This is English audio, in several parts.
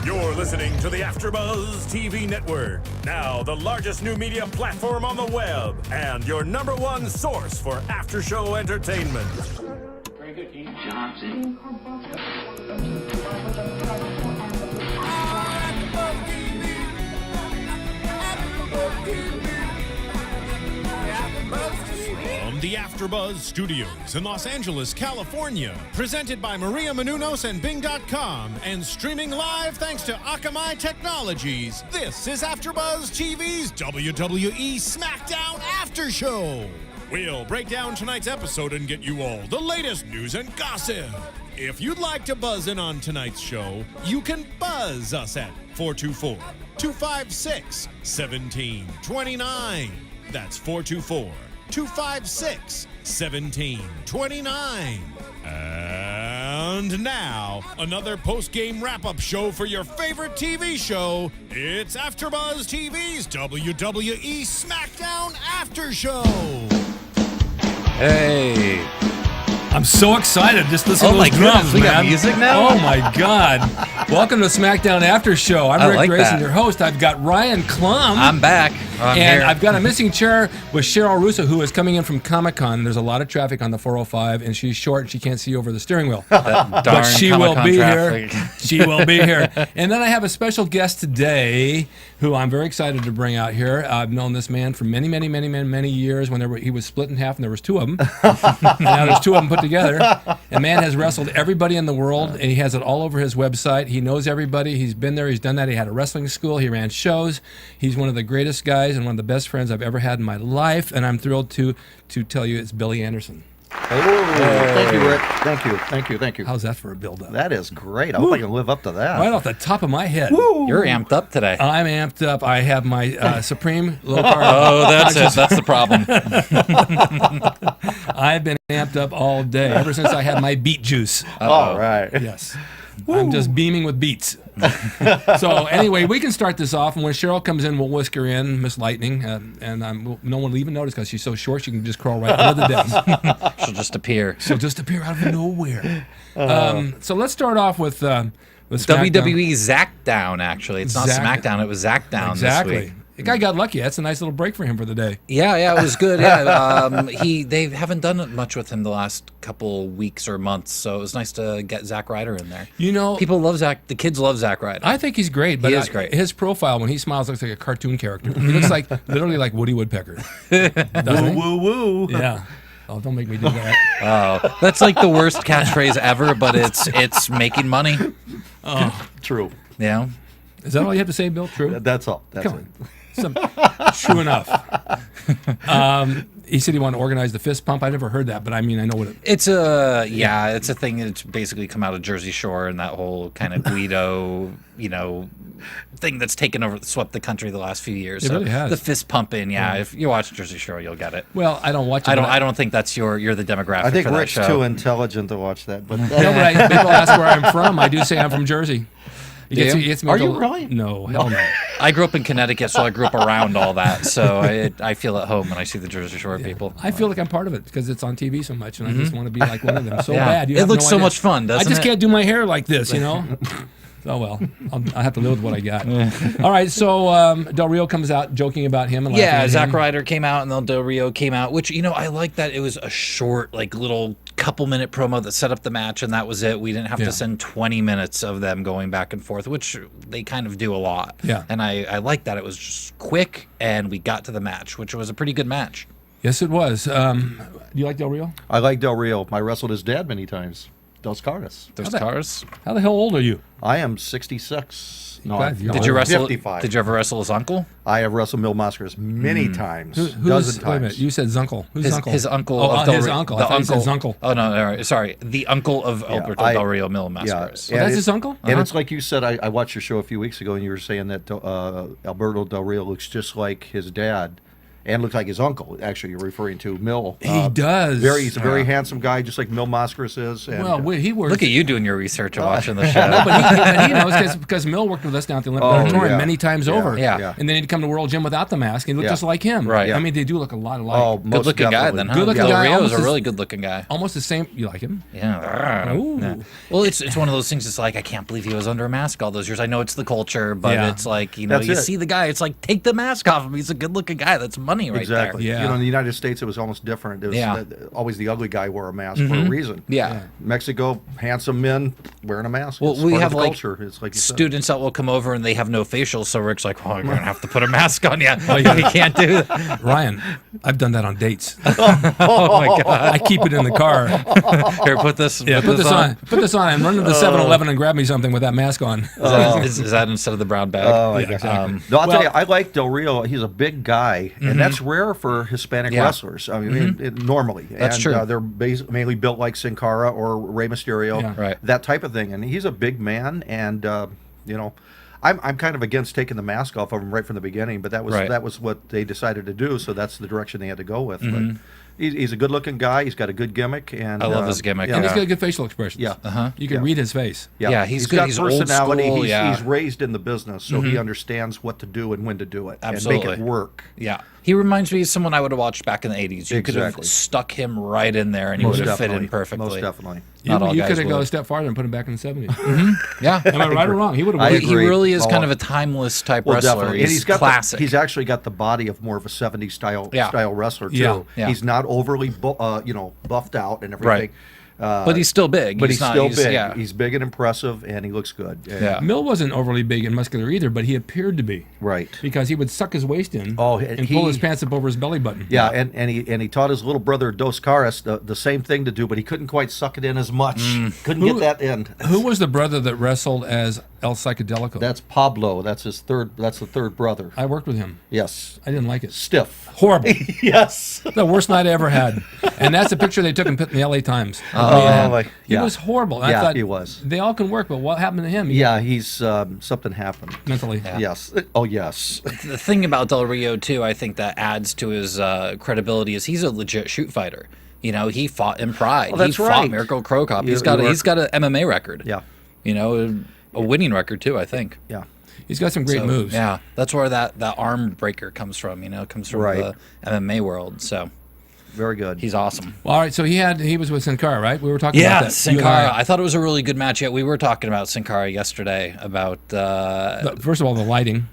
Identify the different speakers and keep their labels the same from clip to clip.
Speaker 1: You're listening to the AfterBuzz TV network, now the largest new media platform on the web, and your #1 source for after-show entertainment.
Speaker 2: Very good, Keith Johnson.
Speaker 1: From the AfterBuzz Studios in Los Angeles, California, presented by Maria Menounos and Bing.com, and streaming live thanks to Akamai Technologies, this is AfterBuzz TV's WWE SmackDown After Show. We'll break down tonight's episode and get you all the latest news and gossip. If you'd like to buzz in on tonight's show, you can buzz us at 424-256-1729. That's 424-256-1729. And now, another post-game wrap-up show for your favorite TV show. It's AfterBuzz TV's WWE SmackDown After Show.
Speaker 3: Hey. I'm so excited. Just listen to those drums,
Speaker 4: we
Speaker 3: man.
Speaker 4: got music now?
Speaker 3: Oh, my God. Welcome to SmackDown After Show. I'm Ric Drasin, your host. I've got Ryan Clum.
Speaker 4: I'm back. I'm
Speaker 3: and
Speaker 4: here.
Speaker 3: I've got a missing chair with Cheryl Russo, who is coming in from Comic-Con. There's a lot of traffic on the 405, and she's short and she can't see over the steering wheel. But she will be here. She will be here. And then I have a special guest today who I'm very excited to bring out here. I've known this man for many, many, many, many, many years when he was split in half and there was two of them. Now there's two of them put together. A man has wrestled everybody in the world, and he has it all over his website. He knows everybody. He's been there. He's done that. He had a wrestling school. He ran shows. He's one of the greatest guys and one of the best friends I've ever had in my life, and I'm thrilled to tell you it's Billy Anderson.
Speaker 5: Thank you, Rick. Thank you.
Speaker 3: How's that for a build-up?
Speaker 5: That is great. I hope I can live up to that.
Speaker 3: Right off the top of my head.
Speaker 4: You're amped up today.
Speaker 3: I'm amped up. I have my Supreme low carb.
Speaker 4: Oh, that's it. That's the problem.
Speaker 3: I've been amped up all day, ever since I had my beet juice.
Speaker 5: All right.
Speaker 3: Yes. I'm just beaming with beets. So anyway, we can start this off, and when Cheryl comes in, we'll whisk her in, Miss Lightning, and no one will even notice because she's so short she can just crawl right under the desk.
Speaker 4: She'll just appear.
Speaker 3: She'll just appear out of nowhere. So let's start off with SmackDown.
Speaker 4: WWE Zackdown, actually. It's not SmackDown. It was Zackdown
Speaker 3: Exactly.
Speaker 4: this week.
Speaker 3: The guy got lucky. That's a nice little break for him for the day.
Speaker 4: Yeah, it was good. Yeah, they haven't done much with him the last couple weeks or months, so it was nice to get Zack Ryder in there.
Speaker 3: You know,
Speaker 4: people love Zack. The kids love Zack Ryder.
Speaker 3: I think he's great, but
Speaker 4: he is great.
Speaker 3: His profile when he smiles looks like a cartoon character. He looks like literally like Woody Woodpecker. Doesn't he?
Speaker 5: Woo.
Speaker 3: Yeah. Oh, don't make me do that.
Speaker 4: Oh, that's like the worst catchphrase ever, but it's making money.
Speaker 3: Oh,
Speaker 5: true.
Speaker 4: Yeah.
Speaker 3: Is that all you have to say, Bill? True.
Speaker 5: That's all. That's
Speaker 3: Come
Speaker 5: it.
Speaker 3: on. True enough. He said he wanted to organize the fist pump. I never heard that, but I mean, I know what it is.
Speaker 4: It's a thing that's basically come out of Jersey Shore and that whole kind of Guido, thing that's swept the country the last few years.
Speaker 3: It really has.
Speaker 4: The fist pumping, If you watch Jersey Shore, you'll get it.
Speaker 3: Well, I don't watch it.
Speaker 4: I don't think that's you're the demographic.
Speaker 5: I think
Speaker 4: for that
Speaker 5: Rick's
Speaker 4: show.
Speaker 5: too intelligent to watch that. But
Speaker 3: No, but people ask where I'm from. I do say I'm from Jersey.
Speaker 5: Are you really?
Speaker 3: No, hell no.
Speaker 4: I grew up in Connecticut, so I grew up around all that. So I feel at home when I see the Jersey Shore people.
Speaker 3: I feel like I'm part of it because it's on TV so much, and I just want to be like one of them so bad.
Speaker 4: It looks so much fun, doesn't it?
Speaker 3: I just can't do my hair like this, Oh, well, I'll have to live with what I got. All right, so Del Rio comes out joking about him. And
Speaker 4: Zack Ryder came out, and then Del Rio came out, which, I like that it was a short, little couple-minute promo that set up the match, and that was it. We didn't have to send 20 minutes of them going back and forth, which they kind of do a lot.
Speaker 3: Yeah.
Speaker 4: And I like that. It was just quick, and we got to the match, which was a pretty good match.
Speaker 3: Yes, it was. Do you like Del Rio?
Speaker 5: I like Del Rio. I wrestled his dad many times. Dos Caras.
Speaker 4: Those cars.
Speaker 3: How the hell old are you?
Speaker 5: I am 66. No,
Speaker 3: God,
Speaker 4: Did you wrestle?
Speaker 5: 55.
Speaker 4: Did you ever wrestle his uncle?
Speaker 5: I have wrestled Mil Mascaras many times. Dozen
Speaker 3: Wait a
Speaker 5: times.
Speaker 3: minute, you said Zunkel. Who's Zunkel?
Speaker 4: His uncle.
Speaker 3: Oh,
Speaker 4: of Del
Speaker 3: his
Speaker 4: Rio.
Speaker 3: uncle.
Speaker 4: The
Speaker 3: I thought you said
Speaker 4: uncle.
Speaker 3: Zunkel.
Speaker 4: Oh no, sorry. The uncle of Alberto Del Rio Mil Mascaras.
Speaker 3: Oh, that's his uncle?
Speaker 5: And it's like you said, I watched your show a few weeks ago, and you were saying that Alberto Del Rio looks just like his dad. and looks like his uncle. Actually, you're referring to Mill.
Speaker 3: He does.
Speaker 5: He's a very handsome guy, just like Mil Mascaras is. And,
Speaker 3: Well, he works.
Speaker 4: Look at you doing your research and watching the show.
Speaker 3: No, but he knows because Mill worked with us down at the Olympic Auditorium many times over.
Speaker 4: Yeah.
Speaker 3: And then he'd come to World Gym without the mask. He looked just like him.
Speaker 4: Right.
Speaker 3: I mean, they do look a lot alike.
Speaker 5: Oh,
Speaker 4: Good looking guy then, huh?
Speaker 3: Good looking
Speaker 4: Del
Speaker 3: guy,
Speaker 4: Rio is
Speaker 3: almost
Speaker 4: a
Speaker 3: as-
Speaker 4: really good looking guy.
Speaker 3: Almost the same. You like him?
Speaker 4: Yeah.
Speaker 3: Ooh.
Speaker 4: Yeah. Well, it's one of those things. It's like I can't believe he was under a mask all those years. I know it's the culture, but it's like
Speaker 5: That's
Speaker 4: you
Speaker 5: it.
Speaker 4: see the guy. It's like take the mask off him. He's a good looking guy. That's money right
Speaker 5: Exactly.
Speaker 3: Yeah.
Speaker 5: You know, in the United States, it was almost different. It was always the ugly guy wore a mask for a reason.
Speaker 4: there. Yeah.
Speaker 5: Mexico, handsome men wearing a mask.
Speaker 4: Well,
Speaker 5: It's
Speaker 4: we
Speaker 5: part
Speaker 4: have
Speaker 5: of the
Speaker 4: like
Speaker 5: culture. It's like you said.
Speaker 4: students that will come over and they have no facials, so Rick's like, "Well, you're gonna have to put a mask on you. You can't do that."
Speaker 3: Ryan, I've done that on dates.
Speaker 4: Oh my god!
Speaker 3: I keep it in the car.
Speaker 4: Here, put this.
Speaker 3: Yeah, put this on. Put this on and run to the 7-Eleven and grab me something with that mask on.
Speaker 4: Is that instead of the brown bag?
Speaker 5: Oh, my
Speaker 3: Yeah,
Speaker 5: God.
Speaker 3: exactly.
Speaker 5: No, I'll tell you, I like Del Rio. He's a big guy, and that's rare for Hispanic
Speaker 4: Yeah.
Speaker 5: wrestlers. I mean, normally.
Speaker 4: That's
Speaker 5: and,
Speaker 4: true.
Speaker 5: They're mainly built like Sin Cara or Rey Mysterio,
Speaker 3: Yeah.
Speaker 4: Right.
Speaker 5: that type of thing. And he's a big man, and you know, I'm kind of against taking the mask off of him right from the beginning, but that was what they decided to do, so that's the direction they had to go with. But he's a good-looking guy. He's got a good gimmick, and
Speaker 4: I love his gimmick.
Speaker 5: Yeah,
Speaker 3: And he's got good facial expressions.
Speaker 5: Yeah.
Speaker 3: You can read his face.
Speaker 4: Yeah, he's good.
Speaker 5: got
Speaker 4: He's old
Speaker 5: personality.
Speaker 4: school,
Speaker 5: He's raised in the business, so he understands what to do and when to do it, and
Speaker 4: Absolutely.
Speaker 5: make it work.
Speaker 4: Yeah. He reminds me of someone I would have watched back in the 80s. You could have
Speaker 5: Exactly.
Speaker 4: stuck him right in there and he
Speaker 5: Most
Speaker 4: would have fit
Speaker 5: definitely.
Speaker 4: in perfectly.
Speaker 5: Most definitely.
Speaker 4: Not all
Speaker 3: You
Speaker 4: guys
Speaker 3: could have gone a
Speaker 4: would.
Speaker 3: step farther and put him back in the 70s.
Speaker 4: Yeah.
Speaker 3: Am I right or wrong? He would have
Speaker 5: I
Speaker 3: worked.
Speaker 4: He
Speaker 5: agree.
Speaker 4: really is
Speaker 5: Oh,
Speaker 4: kind of a timeless type
Speaker 5: Well,
Speaker 4: wrestler.
Speaker 5: definitely. And
Speaker 4: He's
Speaker 5: got
Speaker 4: classic.
Speaker 5: he's actually got the body of more of a 70s style wrestler too.
Speaker 3: Yeah.
Speaker 4: Yeah.
Speaker 5: He's not overly buffed out and everything.
Speaker 4: Right. But he's still big.
Speaker 5: But he's
Speaker 4: not,
Speaker 5: still big.
Speaker 4: Yeah.
Speaker 5: He's big and impressive, and he looks good. And-
Speaker 4: Yeah.
Speaker 3: Mill wasn't overly big and muscular either, but he appeared to be.
Speaker 5: Right.
Speaker 3: Because he would suck his waist in
Speaker 5: Oh,
Speaker 3: and
Speaker 5: he-
Speaker 3: pull his pants up over his belly button.
Speaker 5: Yeah, and he taught his little brother Dos Caras the same thing to do, but he couldn't quite suck it in as much. Couldn't get that in.
Speaker 3: Who was the brother that wrestled as El Psychedelico?
Speaker 5: That's Pablo. That's his third. That's the third brother.
Speaker 3: I worked with him.
Speaker 5: Yes.
Speaker 3: I didn't like it.
Speaker 5: Stiff.
Speaker 3: Horrible.
Speaker 5: Yes.
Speaker 3: The worst night I ever had. And that's a picture they took and put in the LA Times. He was horrible. And I
Speaker 5: Yeah,
Speaker 3: thought,
Speaker 5: he was.
Speaker 3: They all can work, but what happened to him?
Speaker 5: Yeah, he's something happened.
Speaker 3: Mentally.
Speaker 5: Yes. Oh, yes.
Speaker 4: The thing about Del Rio, too, I think that adds to his credibility is he's a legit shoot fighter. You know, he fought in Pride.
Speaker 5: Well, that's
Speaker 4: he fought
Speaker 5: right.
Speaker 4: Miracle Crow Cop.
Speaker 5: You-
Speaker 4: He's got
Speaker 5: you
Speaker 4: he's got an MMA record.
Speaker 5: Yeah.
Speaker 4: You know, a winning record, too, I think.
Speaker 5: Yeah.
Speaker 3: He's got some great
Speaker 4: So,
Speaker 3: moves.
Speaker 4: Yeah, that's where that arm breaker comes from. You know, it comes from
Speaker 5: Right.
Speaker 4: the MMA world. So
Speaker 5: Very good.
Speaker 4: he's awesome.
Speaker 3: Well, all right, so he was with Sin Cara, right? We were talking about
Speaker 4: Yeah,
Speaker 3: that.
Speaker 4: Sin
Speaker 3: You and
Speaker 4: Cara.
Speaker 3: I.
Speaker 4: I thought it was a really good match. Yeah, we were talking about Sin Cara yesterday about
Speaker 3: First of all, the lighting.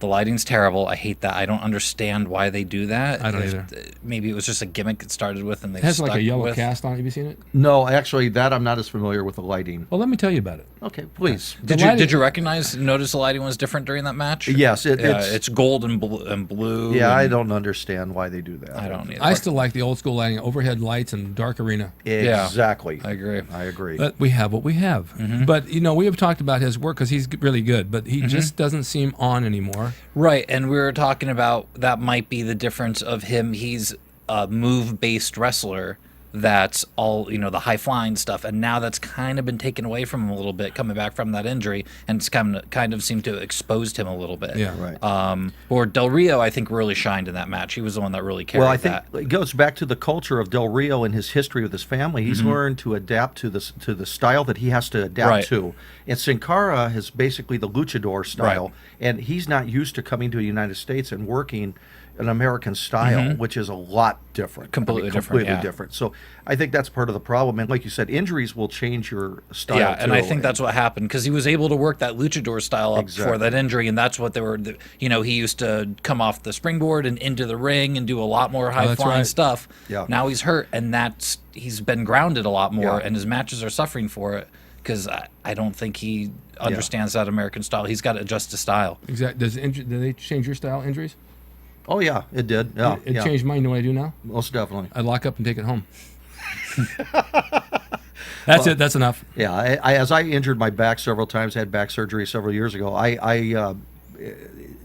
Speaker 4: the lighting's terrible. I hate that. I don't understand why they do that.
Speaker 3: I don't either.
Speaker 4: Maybe it was just a gimmick it started with, and they
Speaker 3: It has
Speaker 4: stuck
Speaker 3: like a yellow
Speaker 4: with.
Speaker 3: cast on it. Have you seen it?
Speaker 5: No, actually, that I'm not as familiar with the lighting.
Speaker 3: Well, let me tell you about it.
Speaker 5: Okay, please.
Speaker 4: Did
Speaker 3: lighting-
Speaker 4: you notice the lighting was different during that match?
Speaker 5: Yes,
Speaker 4: it's gold and blue.
Speaker 5: Yeah, I
Speaker 4: and
Speaker 5: don't understand why they do that.
Speaker 4: I don't either.
Speaker 3: I still like the old school lighting, overhead lights and dark arena.
Speaker 5: Exactly.
Speaker 4: I agree.
Speaker 5: I agree.
Speaker 3: But we have what we have. But, you know, we have talked about his work because he's really good, but he just doesn't seem on anymore.
Speaker 4: Right, and we were talking about that might be the difference of him. He's a move-based wrestler that's all, you know, the high-flying stuff, and now that's kind of been taken away from him a little bit, coming back from that injury, and it's kind of seemed to have exposed him a little bit.
Speaker 3: Yeah.
Speaker 5: Right.
Speaker 4: Or Del Rio, I think, really shined in that match. He was the one that really carried
Speaker 5: Well, I think
Speaker 4: that.
Speaker 5: it goes back to the culture of Del Rio and his history with his family. He's learned to adapt to the style that he has to adapt
Speaker 4: Right.
Speaker 5: to. And Sin Cara has basically the luchador style,
Speaker 4: Right.
Speaker 5: and he's not used to coming to the United States and working an American style, which is a lot different.
Speaker 4: Completely different,
Speaker 5: Completely
Speaker 4: yeah.
Speaker 5: different. So I think that's part of the problem. And like you said, injuries will change your style.
Speaker 4: Yeah, and I
Speaker 5: too.
Speaker 4: think that's what happened because he was able to work that luchador style up
Speaker 5: Exactly.
Speaker 4: for that injury, and that's what they were. You know, he used to come off the springboard and into the ring and do a lot more high flying
Speaker 3: right.
Speaker 4: stuff.
Speaker 5: Yeah.
Speaker 4: Now he's hurt, and he's been grounded a lot more,
Speaker 5: Yeah.
Speaker 4: and his matches are suffering for it because I don't think he understands that American style. He's got to adjust his style.
Speaker 3: Exactly. Did they change your style, injuries?
Speaker 5: Oh yeah, it did. Yeah,
Speaker 3: It
Speaker 5: yeah.
Speaker 3: changed mine. You know what I do now?
Speaker 5: Most definitely.
Speaker 3: I lock up and take it home. That's it. That's enough.
Speaker 5: Yeah, as I injured my back several times, had back surgery several years ago.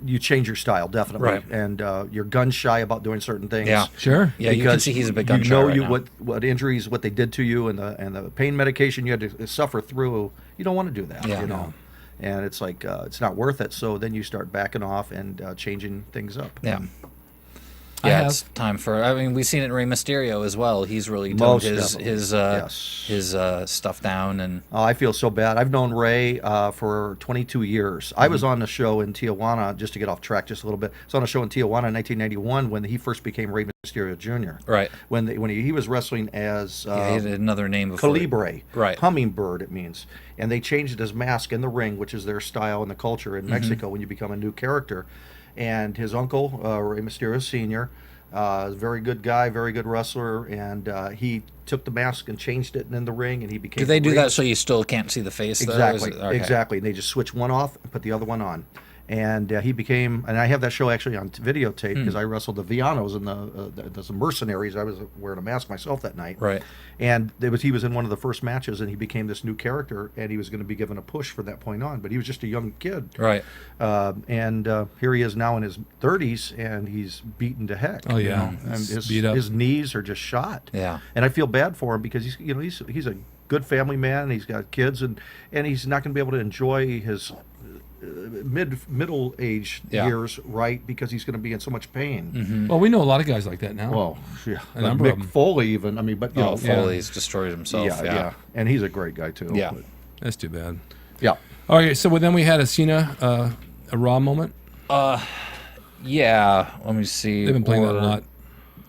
Speaker 5: You change your style definitely,
Speaker 4: Right.
Speaker 5: and you're gun shy about doing certain things.
Speaker 4: Yeah.
Speaker 3: Sure.
Speaker 4: Yeah, you can
Speaker 5: because
Speaker 4: see he's a big
Speaker 5: you
Speaker 4: gun shy
Speaker 5: know
Speaker 4: right now.
Speaker 5: what injuries, what they did to you, and the pain medication you had to suffer through. You don't want to do that,
Speaker 4: Yeah.
Speaker 5: you know. And it's like it's not worth it. So then you start backing off and changing things up.
Speaker 4: Yeah. Yeah, it's time for. I mean, we've seen it in Rey Mysterio as well. He's really toned his stuff down, and
Speaker 5: I feel so bad. I've known Ray for 22 years. I was on the show in Tijuana, just to get off track just a little bit. I was on a show in Tijuana in 1991 when he first became Rey Mysterio Jr.
Speaker 4: Right.
Speaker 5: When he was wrestling as
Speaker 4: he had another name before.
Speaker 5: Calibre.
Speaker 4: Right.
Speaker 5: Hummingbird, it means. And they changed his mask in the ring, which is their style and the culture in Mexico when you become a new character. And his uncle, Rey Mysterio Sr., very good guy, very good wrestler, and he took the mask and changed it in the ring, and he became.
Speaker 4: Do they do that so you still can't see the face?
Speaker 5: Exactly,
Speaker 4: though? Okay.
Speaker 5: exactly. And they just switch one off and put the other one on. And he became, and I have that show actually on videotape because I wrestled the Villanos and the mercenaries. I was wearing a mask myself that night.
Speaker 4: Right.
Speaker 5: And he was in one of the first matches, and he became this new character, and he was going to be given a push from that point on. But he was just a young kid.
Speaker 4: Right.
Speaker 5: And here he is now in his 30s, and he's beaten to heck.
Speaker 3: Oh yeah,
Speaker 5: You know? And his knees are just shot.
Speaker 4: Yeah.
Speaker 5: And I feel bad for him because he's a good family man. And he's got kids, and he's not going to be able to enjoy his middle age years, right? Because he's going to be in so much pain.
Speaker 3: Well, we know a lot of guys like that now.
Speaker 5: Well, yeah,
Speaker 3: A
Speaker 5: like
Speaker 3: number of
Speaker 5: Mick
Speaker 3: them.
Speaker 5: Foley even. I mean, but
Speaker 4: Foley's destroyed himself.
Speaker 5: yeah, and he's a great guy too.
Speaker 4: Yeah.
Speaker 5: But,
Speaker 3: That's too bad.
Speaker 5: yeah.
Speaker 3: All right, so then we had a Cena, a Raw moment.
Speaker 4: Yeah. Let me see.
Speaker 3: They've been playing that a lot.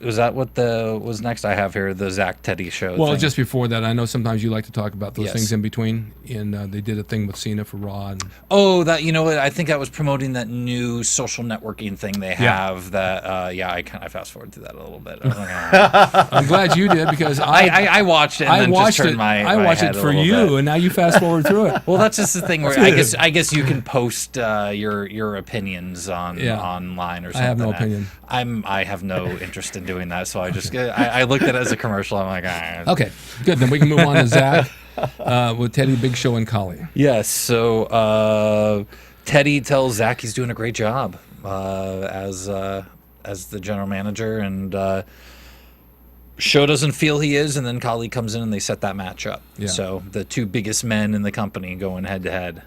Speaker 4: Was that what was next? I have here the Zach Teddy show.
Speaker 3: Well,
Speaker 4: thing.
Speaker 3: just before that, I know sometimes you like to talk about those
Speaker 4: Yes.
Speaker 3: things in between, and they did a thing with Cena for Raw. And
Speaker 4: that what I think that was promoting that new social networking thing they have. That I kind of fast forward through that a little bit. I was like,
Speaker 3: I'm glad you did because
Speaker 4: I watched it. And then
Speaker 3: watched
Speaker 4: just
Speaker 3: it.
Speaker 4: turned my
Speaker 3: I watched
Speaker 4: head
Speaker 3: it
Speaker 4: a
Speaker 3: for
Speaker 4: little
Speaker 3: you,
Speaker 4: bit.
Speaker 3: and now you fast forward through it.
Speaker 4: Well, that's just the thing where I guess you can post your opinions online or something.
Speaker 3: I have no opinion.
Speaker 4: I have no interest in doing that, so I looked at it as a commercial. I'm like,
Speaker 3: Okay, good. Then we can move on to Zach with Teddy, Big Show, and Kali.
Speaker 4: Yes. So Teddy tells Zach he's doing a great job as the general manager, and Show doesn't feel he is, and then Kali comes in and they set that match up.
Speaker 3: Yeah.
Speaker 4: So the two biggest men in the company going head to head.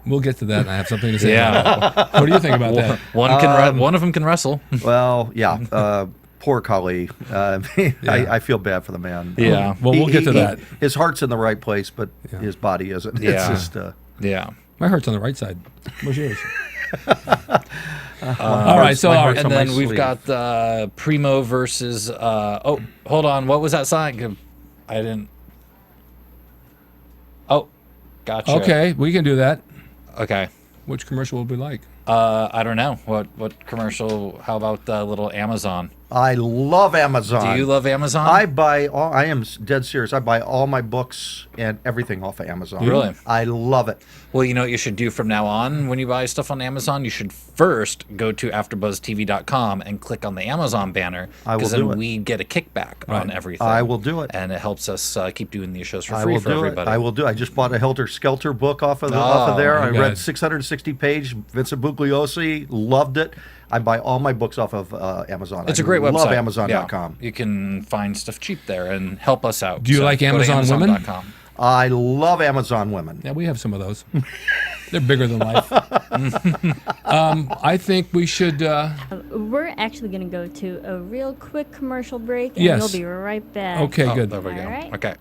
Speaker 3: We'll get to that, and I have something to say.
Speaker 4: Yeah.
Speaker 3: about that. What do you think about that?
Speaker 4: One of them can wrestle.
Speaker 5: Well, yeah. Poor Kali. I feel bad for the man.
Speaker 4: Yeah.
Speaker 3: Well, we'll get to that.
Speaker 5: His heart's in the right place, but his body isn't.
Speaker 4: Yeah.
Speaker 5: It's just.
Speaker 4: Yeah.
Speaker 3: My heart's on the right side. What's yours? All right, so
Speaker 5: heart's
Speaker 4: And
Speaker 5: on my
Speaker 4: then we've
Speaker 5: sleeve.
Speaker 4: got Primo versus. Hold on. What was that sign? I didn't. Oh, gotcha.
Speaker 3: Okay, we can do that.
Speaker 4: Okay.
Speaker 3: Which commercial would we like?
Speaker 4: I don't know. What commercial? How about little Amazon?
Speaker 5: I love Amazon.
Speaker 4: Do you love Amazon?
Speaker 5: I am dead serious. I buy all my books and everything off of Amazon.
Speaker 4: Really?
Speaker 5: I love it.
Speaker 4: Well, you know what you should do from now on when you buy stuff on Amazon? You should first go to AfterBuzzTV.com and click on the Amazon banner,
Speaker 5: I will
Speaker 4: because
Speaker 5: do
Speaker 4: then
Speaker 5: it.
Speaker 4: we get a kickback on everything.
Speaker 5: I will do it.
Speaker 4: And it helps us keep doing these shows for
Speaker 5: I
Speaker 4: free
Speaker 5: will
Speaker 4: for
Speaker 5: do
Speaker 4: everybody.
Speaker 5: it. I will do it. I just bought a Helter Skelter book off of there. I
Speaker 3: you
Speaker 5: read
Speaker 3: guys.
Speaker 5: 660 page. Vincent Bugliosi, loved it. I buy all my books off of Amazon.
Speaker 4: It's a great website.
Speaker 5: Love Amazon.com.
Speaker 4: Yeah. You can find stuff cheap there and help us out.
Speaker 3: Do you like
Speaker 4: go to
Speaker 3: Amazon women?
Speaker 4: Amazon.com.
Speaker 5: I love Amazon women.
Speaker 3: Yeah, we have some of those. They're bigger than life. I think we should.
Speaker 6: We're actually going to go to a real quick commercial break, and
Speaker 3: Yes.
Speaker 6: we'll be right back.
Speaker 3: Okay, good.
Speaker 4: There we go.
Speaker 6: All right.
Speaker 4: Okay.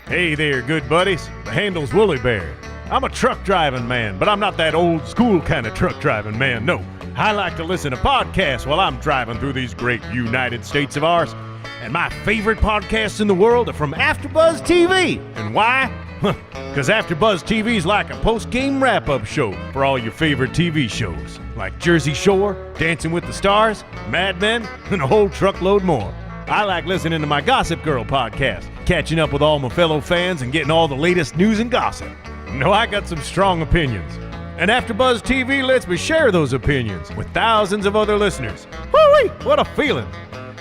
Speaker 1: Hey there, good buddies. The handle's Woolly Bear. I'm a truck driving man, but I'm not that old school kind of truck driving man, no. I like to listen to podcasts while I'm driving through these great United States of ours. And my favorite podcasts in the world are from AfterBuzz TV. And why? Because AfterBuzz TV is like a post-game wrap-up show for all your favorite TV shows, like Jersey Shore, Dancing with the Stars, Mad Men, and a whole truckload more. I like listening to my Gossip Girl podcast, catching up with all my fellow fans and getting all the latest news and gossip. No, I got some strong opinions. And AfterBuzz TV lets me share those opinions with thousands of other listeners. Woo-wee, what a feeling.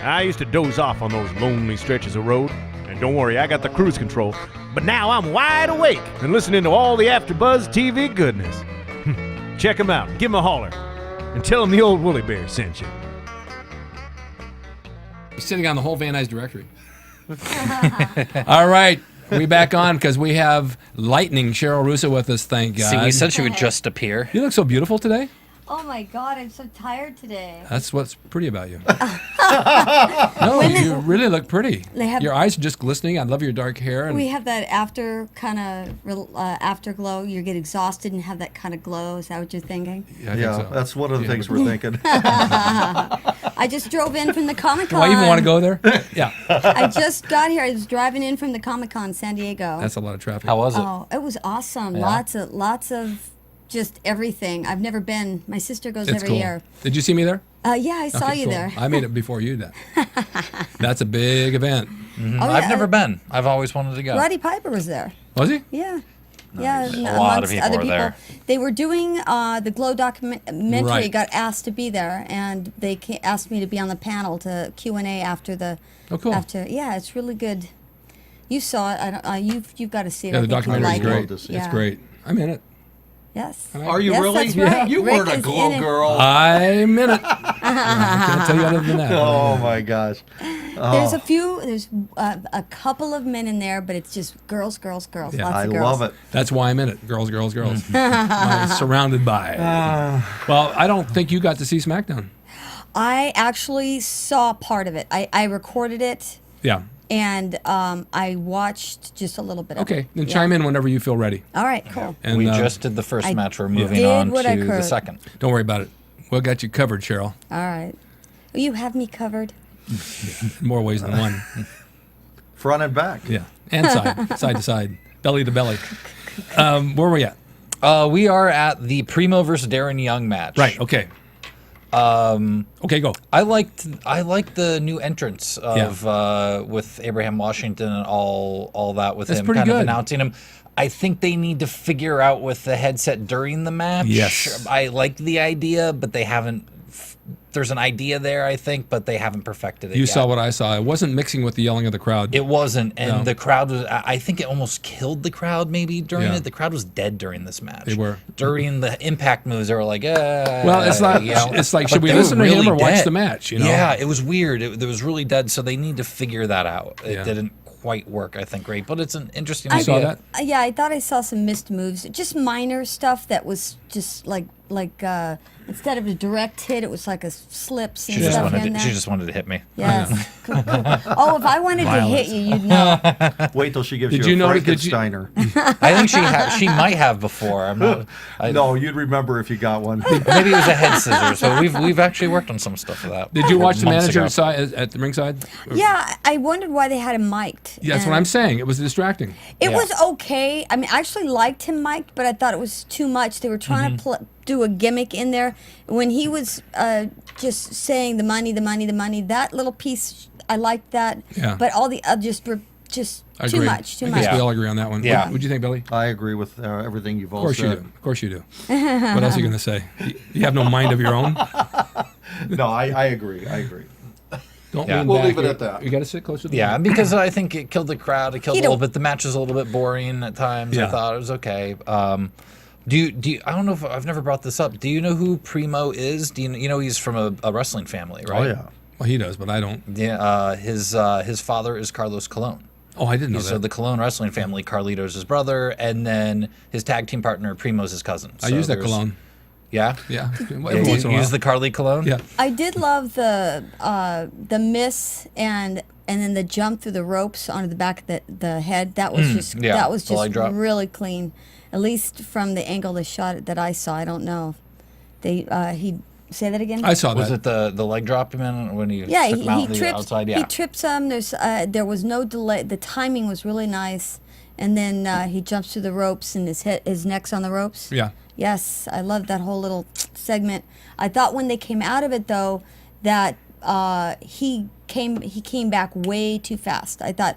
Speaker 1: I used to doze off on those lonely stretches of road. And don't worry, I got the cruise control. But now I'm wide awake and listening to all the AfterBuzz TV goodness. Check them out. Give them a holler. And tell them the old Woolly Bear sent you.
Speaker 3: He's sitting on the whole Van Nuys directory. All right, we back on because we have Lightning Cheryl Russo with us. Thank God.
Speaker 4: See, we said she would just appear.
Speaker 3: You look so beautiful today.
Speaker 7: Oh my God, I'm so tired today.
Speaker 3: That's what's pretty about you. No, you really look pretty. Your eyes are just glistening. I love your dark hair. And
Speaker 7: We have that afterglow. You get exhausted and have that kind of glow. Is that what you're thinking?
Speaker 3: I think so.
Speaker 5: That's one of the things we're thinking.
Speaker 7: I just drove in from the Comic-Con.
Speaker 3: Do I even want to go there? Yeah.
Speaker 7: I just got here. I was driving in from the Comic-Con San Diego.
Speaker 3: That's a lot of traffic.
Speaker 4: How was it?
Speaker 7: Oh, it was awesome.
Speaker 4: Yeah.
Speaker 7: Lots of just everything. I've never been. My sister goes
Speaker 3: It's
Speaker 7: every
Speaker 3: cool.
Speaker 7: year.
Speaker 3: Did you see me there?
Speaker 7: Yeah, I saw
Speaker 3: Okay,
Speaker 7: you
Speaker 3: cool.
Speaker 7: there.
Speaker 3: I made it before you did. That's a big event.
Speaker 7: Oh,
Speaker 4: I've
Speaker 7: yeah,
Speaker 4: never been. I've always wanted to go.
Speaker 7: Roddy Piper was there.
Speaker 3: Was he?
Speaker 7: Yeah. Yeah, and
Speaker 4: A lot of
Speaker 7: amongst
Speaker 4: people
Speaker 7: other
Speaker 4: were there.
Speaker 7: They were doing the Glow documentary.
Speaker 3: Right.
Speaker 7: Got asked to be there, and they asked me to be on the panel to Q&A after the.
Speaker 3: Oh, cool.
Speaker 7: Yeah, it's really good. You saw it. I don't. You've got to see it.
Speaker 3: Yeah,
Speaker 7: I
Speaker 3: the
Speaker 7: think you'll
Speaker 3: documentary is
Speaker 7: like
Speaker 3: great.
Speaker 7: it.
Speaker 5: It's
Speaker 7: Yeah.
Speaker 3: It's great. I'm in it.
Speaker 7: Yes.
Speaker 5: Are you
Speaker 7: Yes,
Speaker 5: really?
Speaker 7: that's right.
Speaker 5: You
Speaker 7: Rick
Speaker 5: weren't a
Speaker 7: is
Speaker 5: glow
Speaker 7: in it.
Speaker 5: girl.
Speaker 3: I'm in it. I can't tell you other than that.
Speaker 5: Oh my gosh.
Speaker 7: There's a couple of men in there, but it's just girls.
Speaker 3: Yeah.
Speaker 7: Lots
Speaker 5: I
Speaker 7: of girls.
Speaker 5: love it.
Speaker 3: That's why I'm in it. Girls. I'm surrounded by. Well, I don't think you got to see SmackDown.
Speaker 7: I actually saw part of it. I recorded it,
Speaker 3: Yeah.
Speaker 7: and I watched just a little bit of it.
Speaker 3: Okay. Then
Speaker 7: Yeah.
Speaker 3: chime in whenever you feel ready.
Speaker 7: All right, cool.
Speaker 3: And
Speaker 4: We just did the first
Speaker 7: I
Speaker 4: match. We're moving
Speaker 7: did
Speaker 4: on
Speaker 7: what I
Speaker 4: to the
Speaker 7: could.
Speaker 4: second.
Speaker 3: don't worry about it. We'll got you covered, Cheryl.
Speaker 7: All right. You have me covered.
Speaker 3: In more ways than one.
Speaker 5: Front and back.
Speaker 3: Yeah. And side to side, belly to belly. Where were we at?
Speaker 4: We are at the Primo versus Darren Young match.
Speaker 3: Right. Okay. Okay, go.
Speaker 4: I liked the new entrance of with Abraham Washington and all that with
Speaker 3: That's
Speaker 4: him
Speaker 3: pretty
Speaker 4: kind of
Speaker 3: good.
Speaker 4: announcing him. I think they need to figure out with the headset during the match.
Speaker 3: Yes.
Speaker 4: I like the idea, but they haven't. There's an idea there, I think, but they haven't perfected it
Speaker 3: You
Speaker 4: yet.
Speaker 3: saw what I saw. It wasn't mixing with the yelling of the crowd.
Speaker 4: It wasn't, and
Speaker 3: No.
Speaker 4: the crowd was. I think it almost killed the crowd maybe during
Speaker 3: Yeah.
Speaker 4: it. The crowd was dead during this match.
Speaker 3: They were.
Speaker 4: During the impact moves. They were like,
Speaker 3: Well, it's not.
Speaker 4: you know?
Speaker 3: It's like,
Speaker 4: But
Speaker 3: should we
Speaker 4: they were
Speaker 3: listen to him
Speaker 4: really
Speaker 3: or watch
Speaker 4: dead.
Speaker 3: the match? You know?
Speaker 4: Yeah, it was weird. It was really dead. So they need to figure that out. It
Speaker 3: Yeah.
Speaker 4: didn't quite work, I think. Great, but it's an interesting.
Speaker 3: You
Speaker 4: idea.
Speaker 3: saw that?
Speaker 7: Yeah, I thought I saw some missed moves. Just minor stuff that was just like instead of a direct hit, it was like a slips and
Speaker 4: She just
Speaker 7: stuff
Speaker 4: wanted.
Speaker 7: in there.
Speaker 4: She just wanted to hit me.
Speaker 7: Yes. Cool. Oh, if I wanted to hit you, you'd know.
Speaker 5: Wait till she gives
Speaker 3: Did
Speaker 5: you
Speaker 3: you
Speaker 5: a
Speaker 3: notice- did you-
Speaker 5: Frankensteiner.
Speaker 4: I think she might have before. I'm not.
Speaker 5: No, you'd remember if you got one.
Speaker 4: Maybe it was a head scissors. So we've actually worked on some stuff for that.
Speaker 3: Did you watch the
Speaker 4: months
Speaker 3: manager
Speaker 4: ago.
Speaker 3: side at the ringside?
Speaker 7: Yeah, I wondered why they had him mic'd.
Speaker 3: Yeah, that's what
Speaker 7: and
Speaker 3: I'm saying. It was distracting.
Speaker 7: It
Speaker 4: Yeah.
Speaker 7: was okay. I mean, I actually liked him mic'd, but I thought it was too much. They were trying to do a gimmick in there. When he was just saying the money, that little piece, I liked that.
Speaker 3: Yeah.
Speaker 7: But all the others were just
Speaker 3: I
Speaker 7: too
Speaker 3: agree.
Speaker 7: much, too
Speaker 3: I
Speaker 7: much.
Speaker 3: guess we all agree on that one.
Speaker 4: Yeah.
Speaker 3: What do you think, Billy?
Speaker 5: I agree with everything you've all
Speaker 3: Of course you
Speaker 5: said.
Speaker 3: do. Of course you do. What else are you going to say? You have no mind of your own?
Speaker 5: No, I agree.
Speaker 3: Don't
Speaker 4: Yeah.
Speaker 3: lean
Speaker 5: We'll
Speaker 3: back.
Speaker 5: leave it at that.
Speaker 3: You got to sit closer to the
Speaker 4: Yeah,
Speaker 3: mic.
Speaker 4: because I think it killed the crowd. It killed
Speaker 7: He
Speaker 4: a little
Speaker 7: don't-
Speaker 4: bit. The match was a little bit boring at times.
Speaker 3: Yeah.
Speaker 4: I thought it was okay. Do you? I don't know if I've never brought this up. Do you know who Primo is? Do you know he's from a wrestling family, right?
Speaker 5: Oh yeah.
Speaker 3: Well, he does, but I don't.
Speaker 4: Yeah. His father is Carlos Colon.
Speaker 3: Oh, I didn't know
Speaker 4: So
Speaker 3: that.
Speaker 4: the Colon wrestling family, Carlito's his brother, and then his tag team partner Primo's his cousin.
Speaker 3: I
Speaker 4: So
Speaker 3: use that
Speaker 4: there's-
Speaker 3: cologne.
Speaker 4: Yeah.
Speaker 3: Yeah.
Speaker 4: Yeah,
Speaker 3: Every
Speaker 4: you
Speaker 3: once in a while.
Speaker 4: use the Carly Cologne.
Speaker 3: Yeah.
Speaker 7: I did love the miss and then the jump through the ropes onto the back of the head. That was just
Speaker 4: yeah,
Speaker 7: that was
Speaker 4: the leg
Speaker 7: just
Speaker 4: drop.
Speaker 7: really clean. At least from the angle they shot it that I saw. I don't know. He say that again.
Speaker 3: I saw
Speaker 4: Was
Speaker 3: that.
Speaker 4: it the leg drop you meant when you
Speaker 7: Yeah,
Speaker 4: took him out
Speaker 7: he
Speaker 4: on the
Speaker 7: trips.
Speaker 4: outside? Yeah.
Speaker 7: He trips him. There was no delay. The timing was really nice. And then he jumps through the ropes and his neck's on the ropes.
Speaker 3: Yeah.
Speaker 7: Yes, I love that whole little segment. I thought when they came out of it though, that he came back way too fast. I thought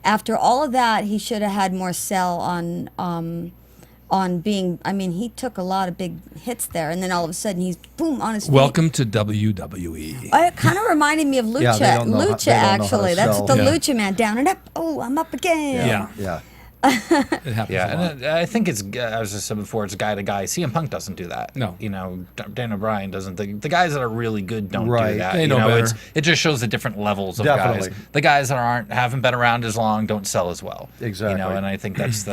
Speaker 7: after all of that, he should have had more sell on being. I mean, he took a lot of big hits there, and then all of a sudden he's boom on his feet.
Speaker 3: Welcome to WWE.
Speaker 7: It kind of reminded me of Lucha.
Speaker 5: Yeah, they don't know how-
Speaker 7: Lucha,
Speaker 5: they don't know how to
Speaker 7: actually. That's
Speaker 5: sell.
Speaker 7: the
Speaker 3: Yeah.
Speaker 7: Lucha man. Down and up. Oh, I'm up again.
Speaker 3: Yeah.
Speaker 5: Yeah.
Speaker 3: It happens a lot.
Speaker 4: and I think it's, as I said before, it's guy to guy. CM Punk doesn't do that.
Speaker 3: No.
Speaker 4: You know, Daniel Bryan doesn't. The guys that are really good don't
Speaker 5: Right.
Speaker 4: do that.
Speaker 3: They
Speaker 4: you
Speaker 3: know better.
Speaker 4: It just shows the different levels of
Speaker 5: Definitely.
Speaker 4: guys. The guys that haven't been around as long don't sell as well.
Speaker 5: Exactly.
Speaker 4: You know, and I think that's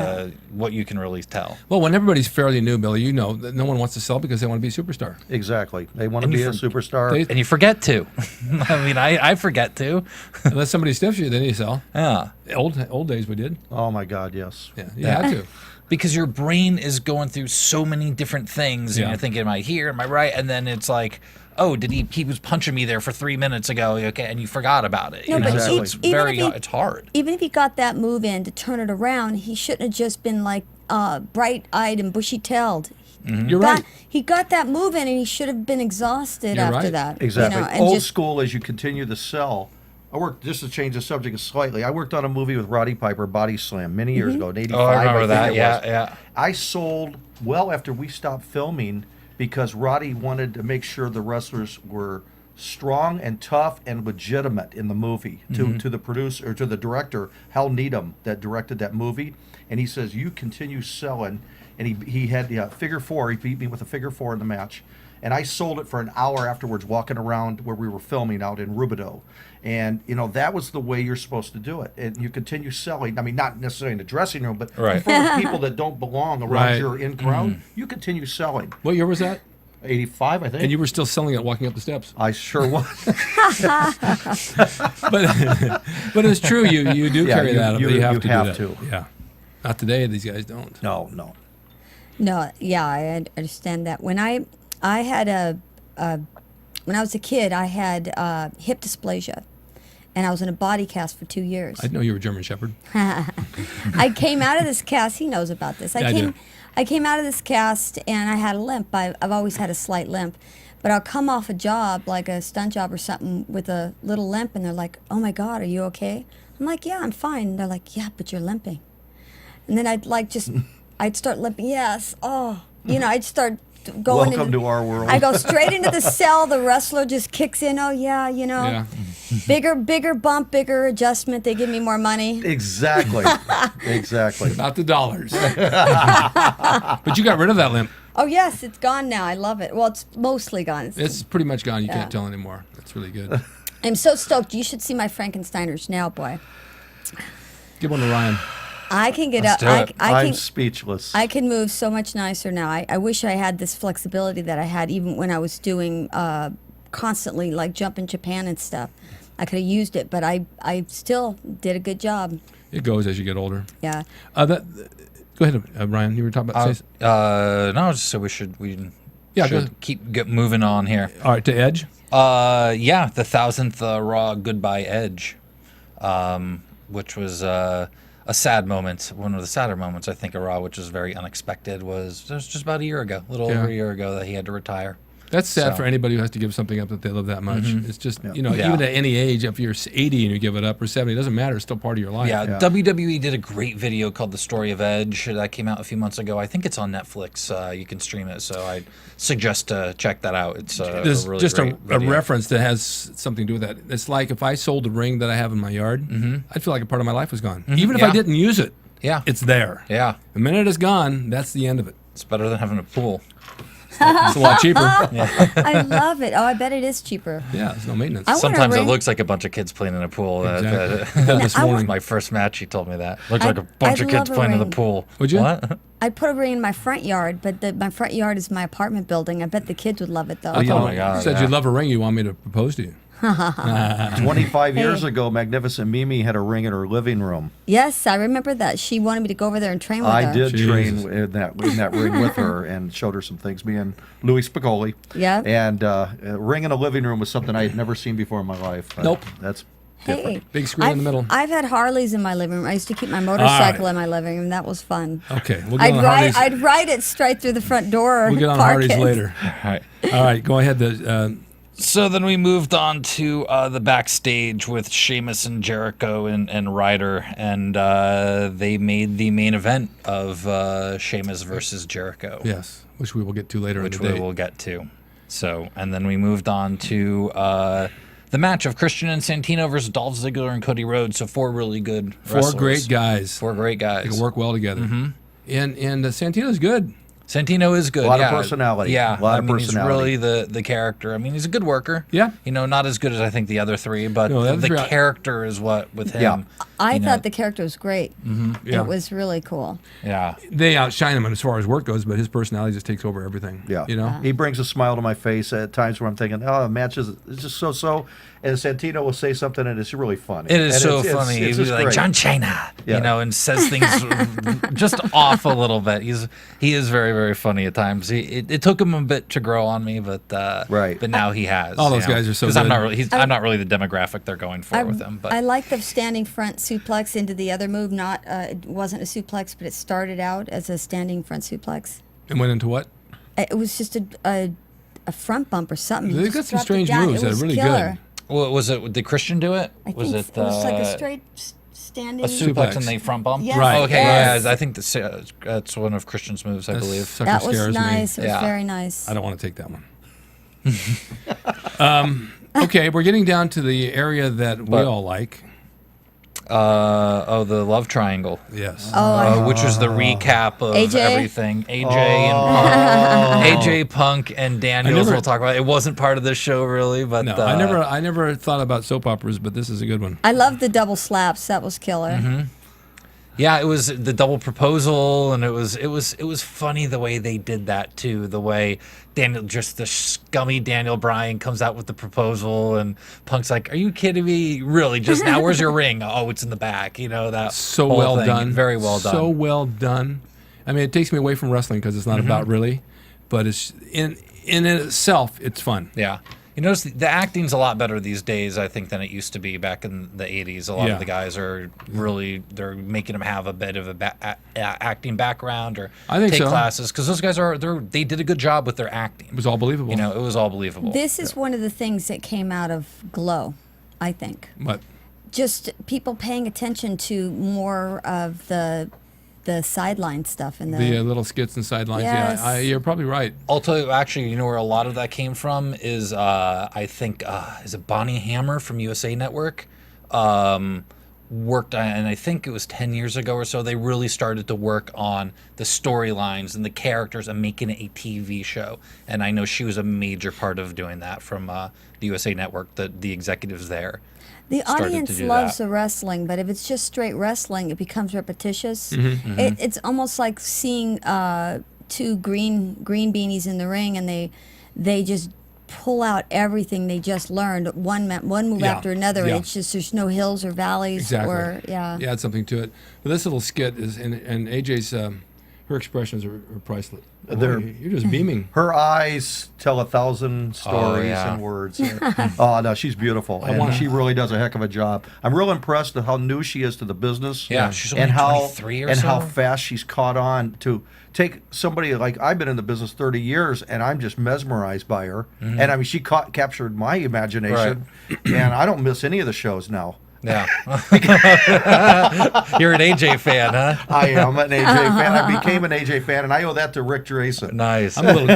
Speaker 4: what you can really tell.
Speaker 3: Well, when everybody's fairly new, Billy, you know that no one wants to sell because they want to be a superstar.
Speaker 5: Exactly. They want to
Speaker 4: And
Speaker 5: be
Speaker 4: you
Speaker 5: a superstar.
Speaker 3: they-
Speaker 4: And you forget to. I mean, I forget to.
Speaker 3: Unless somebody stiffs you, then you sell.
Speaker 4: Yeah.
Speaker 3: Old days we did.
Speaker 5: Oh my God, yes.
Speaker 3: Yeah, you had to.
Speaker 4: Because your brain is going through so many different things, and
Speaker 3: Yeah.
Speaker 4: you're thinking, am I here? Am I right? And then it's like, oh, he was punching me there for 3 minutes ago, okay, and you forgot about it.
Speaker 7: No,
Speaker 4: you know?
Speaker 7: but
Speaker 4: So
Speaker 7: e-
Speaker 4: it's
Speaker 7: even
Speaker 4: very,
Speaker 7: if he-
Speaker 4: it's hard.
Speaker 7: Even if he got that move in to turn it around, he shouldn't have just been like bright-eyed and bushy-tailed.
Speaker 3: You're right.
Speaker 7: He got that move in, and he should have been exhausted
Speaker 3: You're
Speaker 7: after
Speaker 3: right.
Speaker 7: that.
Speaker 5: Exactly.
Speaker 7: You know, and
Speaker 5: Old
Speaker 7: just,
Speaker 5: school as you continue to sell. I worked, just to change the subject slightly, I worked on a movie with Roddy Piper, Body Slam, many years ago, in 85.
Speaker 4: Oh, I remember
Speaker 5: think
Speaker 4: that.
Speaker 5: it
Speaker 4: Yeah,
Speaker 5: was.
Speaker 4: yeah.
Speaker 5: I sold well after we stopped filming because Roddy wanted to make sure the wrestlers were strong and tough and legitimate in the movie. To the producer, or to the director, Hal Needham, that directed that movie. And he says, you continue selling. And he had figure four. He beat me with a figure four in the match. And I sold it for an hour afterwards, walking around where we were filming out in Rubidoux. And, you know, that was the way you're supposed to do it. And you continue selling. I mean, not necessarily in the dressing room, but
Speaker 4: Right.
Speaker 5: in front of people that don't belong around
Speaker 3: Right.
Speaker 5: your in crowd, you continue selling.
Speaker 3: What year was that?
Speaker 5: 85, I think.
Speaker 3: And you were still selling it walking up the steps.
Speaker 5: I sure was.
Speaker 3: But it's true. You do
Speaker 5: Yeah,
Speaker 3: carry that.
Speaker 5: you
Speaker 3: have
Speaker 5: have
Speaker 3: to do that.
Speaker 5: to.
Speaker 3: Yeah. Not today. These guys don't.
Speaker 5: No.
Speaker 7: no, yeah, I understand that. When I had when I was a kid, I had hip dysplasia, and I was in a body cast for 2 years.
Speaker 3: I know you were a German Shepherd.
Speaker 7: I came out of this cast. He knows about this.
Speaker 3: Yeah, I do.
Speaker 7: I came out of this cast and I had a limp. I've always had a slight limp, but I'll come off a job like a stunt job or something with a little limp, and they're like, "Oh my God, are you okay?" I'm like, "Yeah, I'm fine." And they're like, "Yeah, but you're limping." And then I'd start limping. Yes. Oh, I'd start going.
Speaker 5: Welcome to our world.
Speaker 7: I go straight into the cell. The wrestler just kicks in. Oh yeah,
Speaker 3: Yeah.
Speaker 7: bigger bump, bigger adjustment. They give me more money.
Speaker 5: Exactly. Exactly.
Speaker 3: Not the dollars. But you got rid of that limp.
Speaker 7: Oh yes, it's gone now. I love it. Well, it's mostly gone.
Speaker 3: It's pretty much gone. You
Speaker 7: Yeah.
Speaker 3: can't tell anymore. That's really good.
Speaker 7: I'm so stoked. You should see my Frankensteiners now, boy.
Speaker 3: Give one to Ryan.
Speaker 7: I can get
Speaker 4: Let's
Speaker 7: up.
Speaker 4: do it.
Speaker 5: I'm speechless.
Speaker 7: I can move so much nicer now. I wish I had this flexibility that I had even when I was doing constantly like jump in Japan and stuff. I could have used it, but I still did a good job.
Speaker 3: It goes as you get older.
Speaker 7: Yeah.
Speaker 3: Go ahead, Ryan. You were talking about.
Speaker 4: No, just so we should
Speaker 3: Yeah, go ahead.
Speaker 4: keep moving on here.
Speaker 3: All right, to Edge.
Speaker 4: Yeah, the 1000th Raw Goodbye Edge, which was a sad moment. One of the sadder moments, I think, of Raw, which was very unexpected, was just about a year ago, a little over a year ago, that he had to retire.
Speaker 3: That's sad
Speaker 4: So-
Speaker 3: for anybody who has to give something up that they love that much. It's just,
Speaker 4: Yeah.
Speaker 3: even at any age, if you're 80 and you give it up, or 70, it doesn't matter. It's still part of your life.
Speaker 4: Yeah, WWE did a great video called The Story of Edge that came out a few months ago. I think it's on Netflix. You can stream it, so I suggest to check that out. It's
Speaker 3: There's
Speaker 4: a really
Speaker 3: just
Speaker 4: great
Speaker 3: a
Speaker 4: video.
Speaker 3: reference that has something to do with that. It's like if I sold the ring that I have in my yard, I'd feel like a part of my life was gone. Even if I
Speaker 4: Yeah.
Speaker 3: didn't use it,
Speaker 4: Yeah,
Speaker 3: it's there.
Speaker 4: yeah.
Speaker 3: The minute it's gone, that's the end of it.
Speaker 4: It's better than having a pool.
Speaker 3: It's a lot cheaper.
Speaker 7: I love it. Oh, I bet it is cheaper.
Speaker 3: Yeah, there's no maintenance.
Speaker 7: I want a
Speaker 4: Sometimes it
Speaker 7: ring.
Speaker 4: looks like a bunch of kids playing in a pool.
Speaker 3: Exactly. This
Speaker 7: I
Speaker 3: morning.
Speaker 4: My first match, he told me that. Looks like a
Speaker 7: I'd
Speaker 4: bunch of kids
Speaker 7: love a
Speaker 4: playing in the
Speaker 7: ring.
Speaker 4: pool.
Speaker 3: Would you?
Speaker 4: What?
Speaker 7: I'd put a ring in my front yard, but my front yard is my apartment building. I bet the kids would love it though.
Speaker 3: Oh,
Speaker 4: my God,
Speaker 3: You said
Speaker 4: yeah.
Speaker 3: you love a ring. You want me to propose to you?
Speaker 5: 25 years
Speaker 7: Hey.
Speaker 5: ago, Magnificent Mimi had a ring in her living room.
Speaker 7: Yes, I remember that. She wanted me to go over there and train with her.
Speaker 5: I did
Speaker 3: Jesus.
Speaker 5: train in that ring with her and showed her some things. Me and Louis Spicoli.
Speaker 7: Yeah.
Speaker 5: And a ring in a living room was something I had never seen before in my life.
Speaker 3: Nope.
Speaker 5: That's
Speaker 7: Hey,
Speaker 5: different.
Speaker 3: Big screen in the middle.
Speaker 7: I've had Harleys in my living room. I used to keep my motorcycle in my living room. That was fun.
Speaker 3: Okay, we'll get on Hardee's.
Speaker 7: I'd ride it straight through the front door.
Speaker 3: We'll get on
Speaker 7: park
Speaker 3: Hardee's
Speaker 7: it.
Speaker 3: later.
Speaker 4: All right.
Speaker 3: All right, go ahead.
Speaker 4: So then we moved on to the backstage with Sheamus and Jericho and Ryder, and they made the main event of Sheamus versus Jericho,
Speaker 3: Yes, which we will get to later
Speaker 4: which
Speaker 3: in the
Speaker 4: we
Speaker 3: day.
Speaker 4: will get to. So, and then we moved on to the match of Christian and Santino versus Dolph Ziggler and Cody Rhodes. So 4 really good wrestlers.
Speaker 3: 4 great guys.
Speaker 4: 4 great guys.
Speaker 3: They can work well together. And Santino's good.
Speaker 4: Santino is good.
Speaker 5: A lot of personality.
Speaker 4: Yeah,
Speaker 5: a lot of
Speaker 4: He's
Speaker 5: personality.
Speaker 4: really the character. I mean, he's a good worker.
Speaker 3: Yeah.
Speaker 4: Not as good as I think the other 3, but
Speaker 3: No, the other
Speaker 4: the
Speaker 3: 3
Speaker 4: character is what with him.
Speaker 5: Yeah.
Speaker 7: I thought the character was great.
Speaker 3: Yeah.
Speaker 7: It was really cool.
Speaker 4: Yeah.
Speaker 3: They outshine him as far as work goes, but his personality just takes over everything.
Speaker 5: Yeah.
Speaker 3: You know?
Speaker 5: He brings a smile to my face at times where I'm thinking, oh, the match is just so. And Santino will say something, and it's really funny.
Speaker 4: It is
Speaker 5: And
Speaker 4: so
Speaker 5: it's
Speaker 4: funny.
Speaker 5: It's
Speaker 4: He's
Speaker 5: just
Speaker 4: like
Speaker 5: great.
Speaker 4: John Cena,
Speaker 5: Yeah.
Speaker 4: and says things just off a little bit. He is very, very funny at times. It took him a bit to grow on me, but
Speaker 5: Right.
Speaker 4: But now he has.
Speaker 3: All those guys are so
Speaker 4: because I'm
Speaker 3: good.
Speaker 4: not really I'm not really the demographic they're going for with him. But
Speaker 7: I like the standing front suplex into the other move. Not it wasn't a suplex, but it started out as a standing front suplex.
Speaker 3: And went into what?
Speaker 7: It was just a front bump or something. He
Speaker 3: They've
Speaker 7: just
Speaker 3: got some
Speaker 7: dropped it
Speaker 3: strange
Speaker 7: down.
Speaker 3: moves
Speaker 7: It
Speaker 3: that are
Speaker 7: was
Speaker 3: really
Speaker 7: killer.
Speaker 3: good.
Speaker 4: what was it? Did Christian do it?
Speaker 7: I think
Speaker 4: Was
Speaker 7: it was like a straight standing.
Speaker 4: a suplex
Speaker 3: Suplex.
Speaker 4: and they front bump?
Speaker 7: Yes,
Speaker 3: Right.
Speaker 4: Okay.
Speaker 7: yes.
Speaker 4: Yeah. I think that's one of Christian's moves. I believe.
Speaker 3: Sucker
Speaker 7: That was
Speaker 3: scares
Speaker 7: nice.
Speaker 3: me.
Speaker 7: It was
Speaker 4: Yeah.
Speaker 7: very nice.
Speaker 3: I don't want to take that one. Okay, we're getting down to the area that we all like.
Speaker 4: The love triangle.
Speaker 3: Yes.
Speaker 4: Which was the recap of
Speaker 7: AJ?
Speaker 4: everything. AJ Punk and Daniels.
Speaker 3: never-
Speaker 4: We'll talk about. It wasn't part of the show really, but
Speaker 3: No, I never thought about soap operas, but this is a good one.
Speaker 7: I loved the double slaps. That was killer.
Speaker 4: Yeah, it was the double proposal, and it was funny the way they did that too. The way just the scummy Daniel Bryan comes out with the proposal, and Punk's like, "Are you kidding me? Really? Just now? Where's your ring? Oh, it's in the back." That
Speaker 3: So
Speaker 4: whole
Speaker 3: well
Speaker 4: thing.
Speaker 3: done.
Speaker 4: Very well done.
Speaker 3: So well done. I mean, it takes me away from wrestling because it's not about really, but it's in itself, it's fun.
Speaker 4: Yeah. You notice the acting's a lot better these days, I think, than it used to be back in the 80s. A lot
Speaker 3: Yeah.
Speaker 4: of the guys they're making them have a bit of a acting background or
Speaker 3: I think
Speaker 4: take
Speaker 3: so.
Speaker 4: classes because those guys they did a good job with their acting.
Speaker 3: It was all believable.
Speaker 4: It was all believable.
Speaker 7: This is one of the things that came out of Glow, I think.
Speaker 3: But
Speaker 7: Just people paying attention to more of the sideline stuff and
Speaker 3: the little skits and sidelines,
Speaker 7: Yes.
Speaker 3: yeah, you're probably right.
Speaker 4: I'll tell you, actually, where a lot of that came from is, I think, is it Bonnie Hammer from USA Network? Worked on, and I think it was 10 years ago or so, they really started to work on the storylines and the characters and making it a TV show. And I know she was a major part of doing that from the USA Network, the executives there.
Speaker 7: The
Speaker 4: started to
Speaker 7: audience
Speaker 4: do
Speaker 7: loves
Speaker 4: that.
Speaker 7: the wrestling, but if it's just straight wrestling, it becomes repetitious.
Speaker 3: Mm-hmm,
Speaker 7: It's almost like seeing 2 green beanies in the ring, and they just pull out everything they just learned, one move
Speaker 3: Yeah,
Speaker 7: after another.
Speaker 3: yeah.
Speaker 7: It's just there's no hills or valleys.
Speaker 3: Exactly.
Speaker 7: Or
Speaker 3: Add something to it. But this little skit is, and AJ's, her expressions are priceless. You're just beaming.
Speaker 5: Her eyes tell 1,000 stories
Speaker 4: yeah.
Speaker 5: in words. Oh, no, she's beautiful. And she really does a heck of a job. I'm real impressed with how new she is to the business.
Speaker 4: Yeah, she's only
Speaker 5: and how
Speaker 4: 23 or
Speaker 5: and
Speaker 4: so.
Speaker 5: how fast she's caught on to take somebody like I've been in the business 30 years, and I'm just mesmerized by her. And I mean, she captured my imagination, and I don't miss any of the shows now.
Speaker 4: Yeah. You're an AJ fan, huh?
Speaker 5: I am an AJ fan. I became an AJ fan, and I owe that to Ric Drasin.
Speaker 4: Nice.
Speaker 3: I'm getting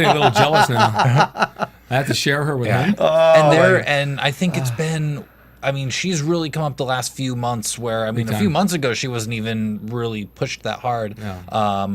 Speaker 3: a little jealous now. I have to share her with him.
Speaker 4: And I think it's been. I mean, she's really come up the last few months. Where a few months ago she wasn't even really pushed that hard.
Speaker 3: Yeah.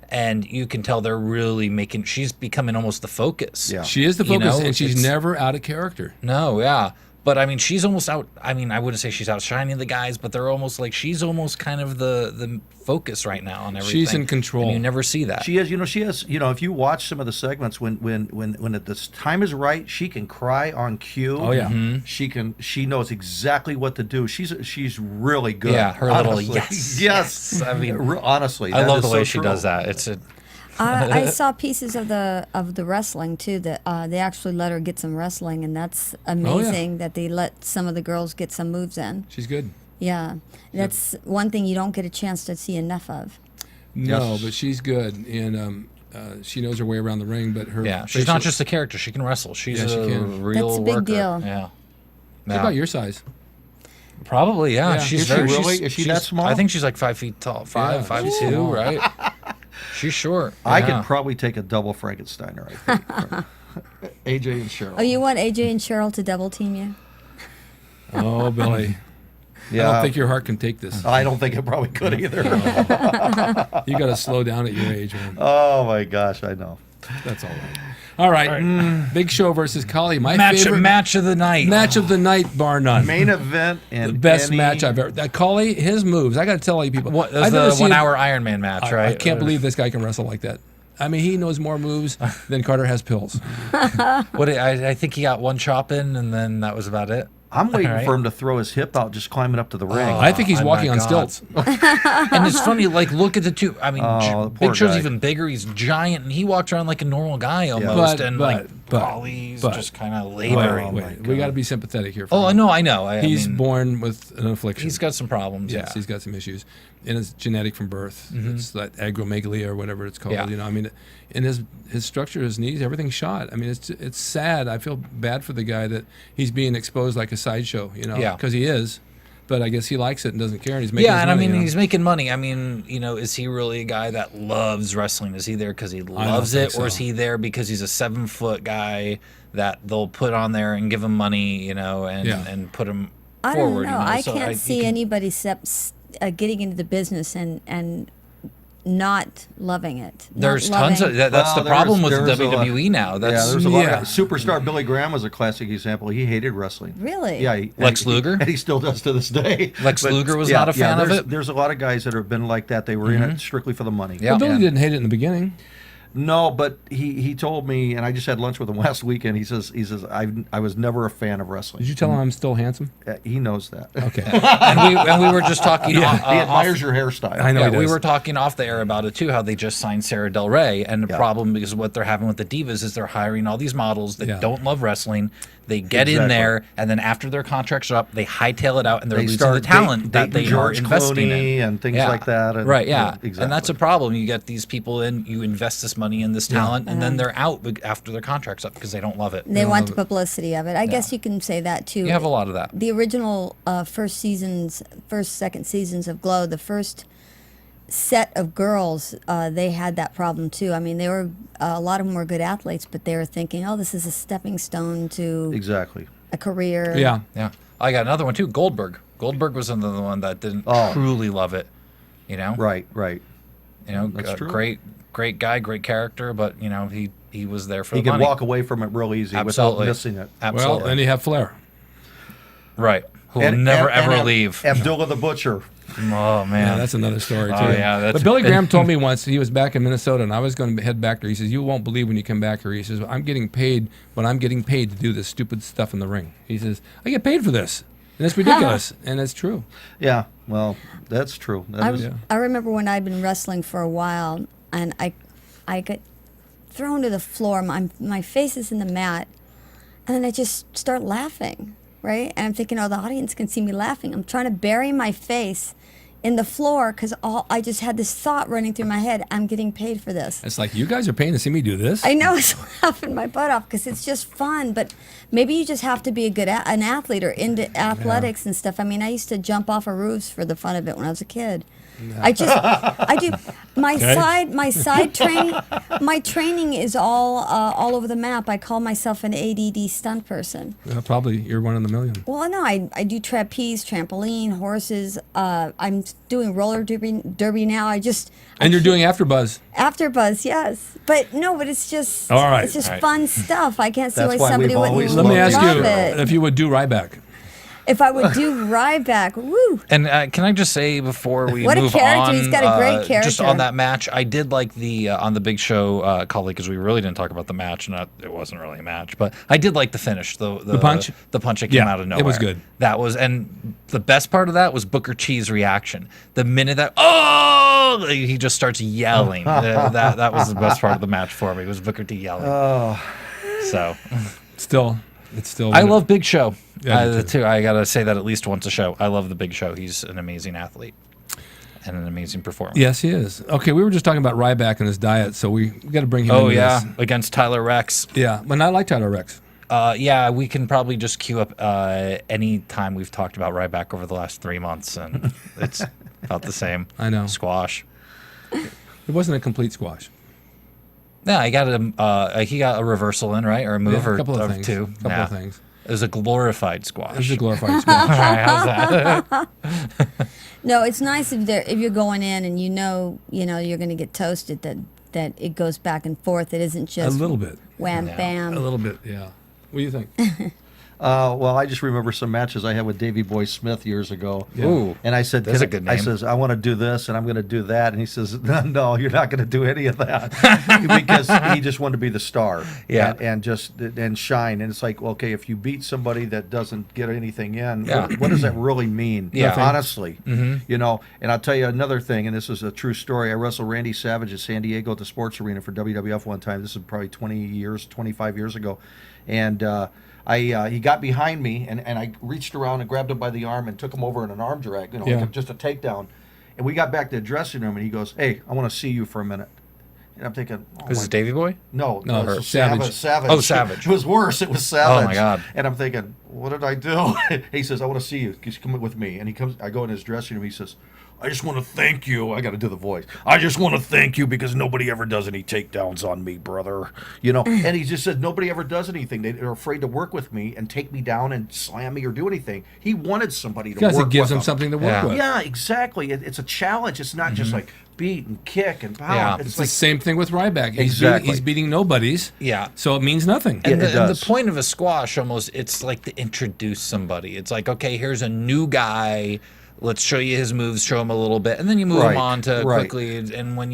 Speaker 4: And you can tell they're really making. She's becoming almost the focus.
Speaker 5: Yeah.
Speaker 3: She is the focus, and she's
Speaker 4: it's-
Speaker 3: never out of character.
Speaker 4: No, yeah. But I mean, she's almost out. I mean, I wouldn't say she's outshining the guys, but they're almost like she's almost kind of the focus right now on everything.
Speaker 3: She's in control.
Speaker 4: And you never see that.
Speaker 5: She is, she has, if you watch some of the segments when at this time is right, she can cry on cue.
Speaker 3: Oh, yeah.
Speaker 5: She knows exactly what to do. She's really good.
Speaker 4: Yeah, her
Speaker 5: honestly.
Speaker 4: little yes.
Speaker 5: Yes.
Speaker 4: I mean,
Speaker 5: honestly,
Speaker 4: I
Speaker 5: that
Speaker 4: love
Speaker 5: is
Speaker 4: the way
Speaker 5: so
Speaker 4: she
Speaker 5: true.
Speaker 4: does that. It's a.
Speaker 7: I saw pieces of the wrestling too. That they actually let her get some wrestling, and that's amazing. That they let some of the girls get some moves in.
Speaker 3: She's good.
Speaker 7: Yeah, that's one thing you don't get a chance to see enough of.
Speaker 3: No,
Speaker 5: Yes.
Speaker 3: but she's good, and she knows her way around the ring. But her
Speaker 4: She's not just a character. She can wrestle. She's
Speaker 3: Yeah, she
Speaker 4: a
Speaker 3: can.
Speaker 4: real
Speaker 7: That's a big
Speaker 4: worker.
Speaker 7: deal.
Speaker 4: Yeah.
Speaker 3: She's about your size.
Speaker 4: Probably, yeah.
Speaker 3: Yeah.
Speaker 4: She's
Speaker 5: Is she
Speaker 4: very.
Speaker 5: really?
Speaker 4: she's-
Speaker 5: Is she
Speaker 4: she's-
Speaker 5: that small?
Speaker 4: I think she's like 5 feet tall.
Speaker 3: Yeah,
Speaker 4: 5'2",
Speaker 3: small.
Speaker 4: right? She's short.
Speaker 5: I
Speaker 4: yeah.
Speaker 5: could probably take a double Frankensteiner, I think. AJ and Cheryl.
Speaker 7: Oh, you want AJ and Cheryl to double team you?
Speaker 3: Oh, Billy.
Speaker 5: Yeah.
Speaker 3: I don't think your heart can take this.
Speaker 5: I don't think it probably could either.
Speaker 3: You got to slow down at your age, man.
Speaker 5: Oh my gosh, I know.
Speaker 3: That's all right. All right. Big Show versus Khali. My favorite
Speaker 4: match of the night.
Speaker 3: Match of the night, bar none.
Speaker 5: Main event and
Speaker 3: the best match I've ever. Khali, his moves. I got to tell all you people.
Speaker 4: What was the 1 hour Iron Man match, right?
Speaker 3: I can't believe this guy can wrestle like that. I mean, he knows more moves than Carter has pills.
Speaker 4: I think he got one chop in, and then that was about it.
Speaker 5: I'm waiting for him to throw his hip out, just climbing up to the ring.
Speaker 3: I think he's walking on stilts.
Speaker 4: And it's funny, like, look at the two. I mean, Big Show's
Speaker 5: guy.
Speaker 4: even bigger. He's giant, and he walks around like a normal guy almost. Khali's just kind of laboring.
Speaker 3: Wait. We got to be sympathetic here.
Speaker 4: I know.
Speaker 3: He's born with an affliction.
Speaker 4: He's got some problems.
Speaker 3: Yes, he's got some issues, and it's genetic from birth. It's that acromegaly or whatever it's called.
Speaker 4: Yeah.
Speaker 3: You know, I mean, in his structure, his knees, everything's shot. I mean, it's sad. I feel bad for the guy that he's being exposed like a sideshow. You know, because he is. But I guess he likes it and doesn't care, and he's making his money,
Speaker 4: I mean,
Speaker 3: you know?
Speaker 4: he's making money. I mean, you know, is he really a guy that loves wrestling? Is he there because he loves it, or is he there because he's a 7-foot guy that they'll put on there and give him money, you know, and put him forward?
Speaker 7: I don't know.
Speaker 4: You know?
Speaker 7: I
Speaker 4: So
Speaker 7: can't see anybody getting into the business and not loving it.
Speaker 4: There's tons of that's the problem with WWE now.
Speaker 5: There's a lot of superstar Billy Graham was a classic example. He hated wrestling.
Speaker 7: Really?
Speaker 5: Yeah.
Speaker 4: Lex Luger?
Speaker 5: And he still does to this day.
Speaker 4: Lex Luger was not a fan of it?
Speaker 5: There's a lot of guys that have been like that. They were in it strictly for the money.
Speaker 3: Well, Billy didn't hate it in the beginning.
Speaker 5: No, but he told me, and I just had lunch with him last weekend. He says I was never a fan of wrestling.
Speaker 3: Did you tell him I'm still handsome?
Speaker 5: He knows that.
Speaker 3: Okay.
Speaker 4: and we were just talking.
Speaker 5: He admires your hairstyle.
Speaker 3: I know.
Speaker 4: We were talking off the air about it too. How they just signed Sarah Del Rey, and the problem because what they're having with the divas is they're hiring all these models that don't love wrestling. They get in there, and then after their contracts are up, they hightail it out, and they're losing the talent that they
Speaker 5: George
Speaker 4: are investing
Speaker 5: Clooney
Speaker 4: in,
Speaker 5: and things like that. And,
Speaker 4: exactly. And that's a problem. You get these people in, you invest this money in this talent, and then they're out after their contract's up because they don't love it.
Speaker 7: They want the publicity of it. I guess you can say that too.
Speaker 4: You have a lot of that.
Speaker 7: The original second seasons of Glow, the first set of girls, they had that problem too. I mean, they were a lot of them were good athletes, but they were thinking, "Oh, this is a stepping stone to a career."
Speaker 3: Yeah.
Speaker 4: I got another one too. Goldberg was another one that didn't truly love it. You know.
Speaker 5: Right.
Speaker 4: You know,
Speaker 5: that's true.
Speaker 4: Great guy, great character, but you know he was there for the
Speaker 5: money. He could
Speaker 4: money.
Speaker 5: walk away from it real easy without missing it.
Speaker 4: Absolutely.
Speaker 3: Well, then you have Flair.
Speaker 4: Right. Who will never ever leave.
Speaker 5: Abdullah the Butcher.
Speaker 4: Oh man,
Speaker 3: yeah, that's another story too.
Speaker 4: But
Speaker 3: Billy Graham told me once he was back in Minnesota, and I was going to head back there. He says, "You won't believe when you come back here." He says, "I'm getting paid, but I'm getting paid to do this stupid stuff in the ring." He says, "I get paid for this, and it's ridiculous," and it's true.
Speaker 5: Yeah, well, that's true.
Speaker 7: I remember when I'd been wrestling for a while, and I got thrown to the floor. My face is in the mat, and then I just start laughing. Right? And I'm thinking, the audience can see me laughing. I'm trying to bury my face in the floor because I just had this thought running through my head. I'm getting paid for this.
Speaker 3: It's like, you guys are paying to see me do this?
Speaker 7: I know, I was laughing my butt off because it's just fun. But maybe you just have to be an athlete or into athletics and stuff. I mean, I used to jump off of roofs for the fun of it when I was a kid. I do my side training. My training is all over the map. I call myself an ADD stunt person.
Speaker 3: Probably you're one in a million.
Speaker 7: Well, no, I do trapeze, trampoline, horses. I'm doing roller derby now.
Speaker 3: And you're doing AfterBuzz.
Speaker 7: AfterBuzz, yes, but it's just
Speaker 3: all right.
Speaker 7: It's just fun stuff. I can't see
Speaker 5: That's
Speaker 7: why somebody wouldn't love it.
Speaker 3: Let me ask you if you would do Ryback.
Speaker 7: If I would do Ryback, woo!
Speaker 4: And can I just say before we
Speaker 7: what
Speaker 4: move
Speaker 7: a character!
Speaker 4: on,
Speaker 7: He's got a great character.
Speaker 4: Just on that match, I did like the on the Big Show colleague because we really didn't talk about the match. It wasn't really a match, but I did like the finish, the punch, the punch that came out of nowhere.
Speaker 3: It was good.
Speaker 4: That was, and the best part of that was Booker T's reaction. The minute that he just starts yelling, that was the best part of the match for me. Was Booker T yelling? So
Speaker 3: it's still.
Speaker 4: I love Big Show.
Speaker 3: Yeah,
Speaker 4: too. I gotta say that at least once a show. I love the Big Show. He's an amazing athlete and an amazing performer.
Speaker 3: Yes, he is. Okay, we were just talking about Ryback and his diet, so we got to bring him. Oh
Speaker 4: yeah,
Speaker 3: this.
Speaker 4: Against Tyler Rex.
Speaker 3: Yeah, but I like Tyler Rex.
Speaker 4: Yeah, we can probably just queue up any time we've talked about Ryback over the last 3 months, and it's about the same.
Speaker 3: I know.
Speaker 4: Squash.
Speaker 3: It wasn't a complete squash.
Speaker 4: Yeah, he got a reversal in, right? Or a move
Speaker 3: a couple of things.
Speaker 4: two.
Speaker 3: A couple of things.
Speaker 4: It was a glorified squash.
Speaker 3: It was a glorified squash.
Speaker 4: All right, how's that?
Speaker 7: No, it's nice if you're going in and you know you're going to get toasted, that it goes back and forth. It isn't just
Speaker 3: A little bit.
Speaker 7: wham bam.
Speaker 3: A little bit, yeah. What do you think?
Speaker 5: Well, I just remember some matches I had with Davey Boy Smith years ago.
Speaker 3: Yeah.
Speaker 4: Ooh,
Speaker 5: And I said,
Speaker 4: that's a good name.
Speaker 5: I says, I want to do this and I'm going to do that. And he says, no, you're not going to do any of that. Because he just wanted to be the star.
Speaker 4: Yeah.
Speaker 5: And shine. And it's like, okay, if you beat somebody that doesn't get anything in,
Speaker 4: Yeah.
Speaker 5: what does that really mean?
Speaker 4: Yeah.
Speaker 5: Honestly. You know, and I'll tell you another thing, and this is a true story. I wrestled Randy Savage at San Diego at the Sports Arena for WWF one time. This is probably 25 years ago. And he got behind me, and I reached around and grabbed him by the arm and took him over in an arm drag, like just a takedown. And we got back to the dressing room, and he goes, "Hey, I want to see you for a minute." And I'm thinking,
Speaker 4: Was it Davey Boy?
Speaker 5: No,
Speaker 3: No,
Speaker 5: it was
Speaker 3: Savage.
Speaker 5: Savage.
Speaker 4: Oh, Savage.
Speaker 5: It was worse. It was Savage.
Speaker 4: Oh, my God.
Speaker 5: And I'm thinking, what did I do? He says, "I want to see you. Just come with me." And he comes. I go in his dressing room. He says, "I just want to thank you." I got to do the voice. "I just want to thank you because nobody ever does any takedowns on me, brother." And he just said nobody ever does anything. They're afraid to work with me and take me down and slam me or do anything. He wanted somebody to work
Speaker 3: Because it gives
Speaker 5: with
Speaker 3: him something to work
Speaker 4: Yeah.
Speaker 3: with.
Speaker 5: Yeah, exactly. It's a challenge. It's not just like beat and kick and pound.
Speaker 4: Yeah.
Speaker 3: It's the same thing with Ryback.
Speaker 5: Exactly.
Speaker 3: He's beating nobodies.
Speaker 4: Yeah.
Speaker 3: So it means nothing.
Speaker 4: And,
Speaker 5: it
Speaker 4: and
Speaker 5: does.
Speaker 4: the point of a squash almost, it's like to introduce somebody. It's like, okay, here's a new guy. Let's show you his moves, show him a little bit, and then you move him on to quickly. And when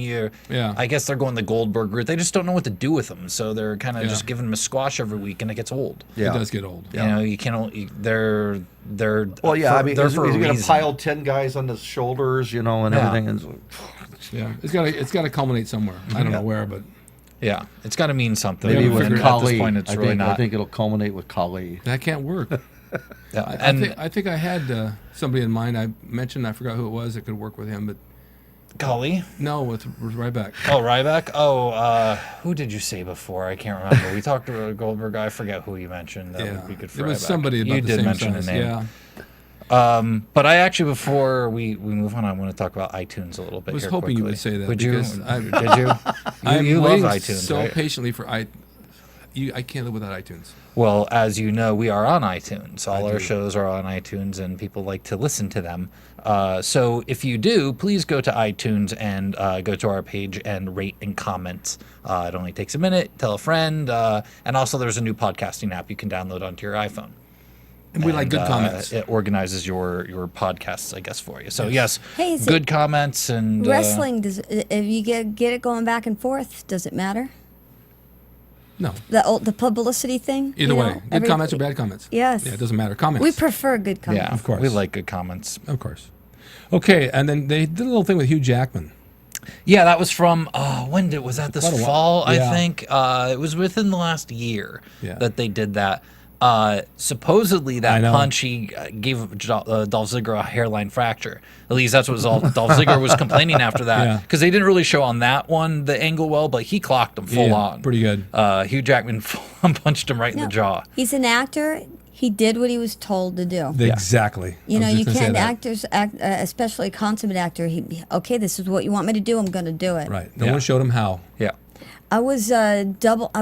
Speaker 4: I guess they're going the Goldberg route. They just don't know what to do with him, so they're kind of just giving him a squash every week, and it gets old.
Speaker 5: Yeah.
Speaker 3: It does get old.
Speaker 4: You know, you can't. They're.
Speaker 5: Well, yeah. I mean,
Speaker 4: they're
Speaker 5: he's
Speaker 4: for a
Speaker 5: going to
Speaker 4: reason.
Speaker 5: pile 10 guys on his shoulders, and everything. And
Speaker 3: Yeah. It's got to culminate somewhere. I don't know where, but
Speaker 4: Yeah, it's got to mean something.
Speaker 5: maybe
Speaker 3: Yeah,
Speaker 5: with
Speaker 3: at this
Speaker 5: Kali.
Speaker 4: point, it's
Speaker 5: I
Speaker 4: really
Speaker 5: think,
Speaker 4: not.
Speaker 5: I think it'll culminate with Kali.
Speaker 3: that can't work.
Speaker 4: Yeah,
Speaker 3: I think I had somebody in mind. I mentioned, I forgot who it was that could work with him, but
Speaker 4: Kali.
Speaker 3: no, with Ryback.
Speaker 4: Oh, Ryback. Oh, who did you say before? I can't remember. We talked to a Goldberg guy. I forget who you mentioned. That would be good for
Speaker 3: it was
Speaker 4: Ryback.
Speaker 3: somebody about
Speaker 4: you
Speaker 3: the
Speaker 4: did
Speaker 3: same
Speaker 4: mention
Speaker 3: size.
Speaker 4: the name.
Speaker 3: Yeah.
Speaker 4: But I actually, before we move on, I want to talk about iTunes a little bit.
Speaker 3: I was
Speaker 4: here
Speaker 3: hoping you
Speaker 4: quickly.
Speaker 3: would say that.
Speaker 4: Would you?
Speaker 3: because
Speaker 4: Did you?
Speaker 3: I'm
Speaker 4: you love
Speaker 3: waiting
Speaker 4: iTunes,
Speaker 3: so
Speaker 4: right?
Speaker 3: patiently for I can't live without iTunes.
Speaker 4: Well, as you know, we are on iTunes. All
Speaker 3: I
Speaker 4: our
Speaker 3: do.
Speaker 4: shows are on iTunes, and people like to listen to them. So if you do, please go to iTunes and go to our page and rate and comment. It only takes a minute. Tell a friend. And also, there's a new podcasting app you can download onto your iPhone.
Speaker 3: And we like good comments.
Speaker 4: It organizes your podcasts, I guess, for you. So yes,
Speaker 7: Hey, is
Speaker 4: good comments and
Speaker 7: Wrestling, if you get it going back and forth, does it matter?
Speaker 3: No.
Speaker 7: The publicity thing?
Speaker 3: Either way, good comments or bad comments.
Speaker 7: Yes.
Speaker 3: Yeah, it doesn't matter. Comments.
Speaker 7: We prefer good comments.
Speaker 4: Yeah,
Speaker 3: Of course.
Speaker 4: we like good comments.
Speaker 3: Of course. Okay, and then they did a little thing with Hugh Jackman.
Speaker 4: Yeah, that was from was that this
Speaker 3: Quite a while.
Speaker 4: fall?
Speaker 3: Yeah.
Speaker 4: I think it was within the last year
Speaker 3: Yeah.
Speaker 4: that they did that. Supposedly
Speaker 3: I
Speaker 4: that
Speaker 3: know.
Speaker 4: punch he gave Dolph Ziggler a hairline fracture. At least that's what Dolph Ziggler was complaining after
Speaker 3: Yeah.
Speaker 4: that, because they didn't really show on that one the angle well, but he clocked him full
Speaker 3: Yeah,
Speaker 4: on.
Speaker 3: pretty good.
Speaker 4: Hugh Jackman punched him right in the jaw.
Speaker 7: He's an actor. He did what he was told to do.
Speaker 3: Exactly.
Speaker 7: You
Speaker 3: I
Speaker 7: know,
Speaker 3: was
Speaker 7: you
Speaker 3: just gonna say
Speaker 7: can't
Speaker 3: that.
Speaker 7: especially a consummate actor. Okay, this is what you want me to do. I'm going to do it.
Speaker 3: Right. No
Speaker 4: Yeah.
Speaker 3: one showed him how.
Speaker 4: Yeah,
Speaker 7: I was I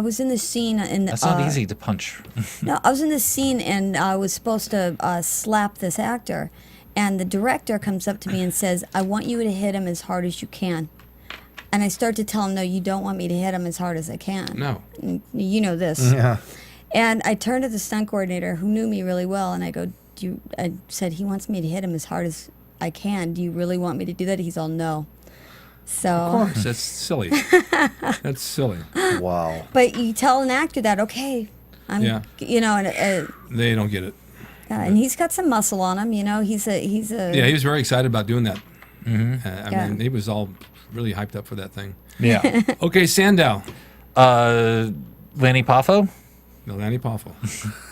Speaker 7: was in the scene and
Speaker 4: that's not easy to punch.
Speaker 7: No, I was in this scene and I was supposed to slap this actor, and the director comes up to me and says, "I want you to hit him as hard as you can." And I start to tell him, "No, you don't want me to hit him as hard as I can."
Speaker 3: No.
Speaker 7: And you know this.
Speaker 5: Yeah.
Speaker 7: And I turned to the stunt coordinator who knew me really well, and I go, I said, "He wants me to hit him as hard as I can. Do you really want me to do that?" He's all, "No." So,
Speaker 3: Of course. That's silly. That's silly.
Speaker 5: Wow.
Speaker 7: but you tell an actor that, okay,
Speaker 3: Yeah.
Speaker 7: you know, and
Speaker 3: They don't get it.
Speaker 7: and he's got some muscle on him. You know, he's a
Speaker 3: Yeah, he was very excited about doing that.
Speaker 4: Mm-hmm.
Speaker 3: I
Speaker 7: Yeah.
Speaker 3: mean, he was all really hyped up for that thing.
Speaker 4: Yeah.
Speaker 3: Okay, Sandow.
Speaker 4: Lanny Poffo,
Speaker 3: No, Lanny Poffo.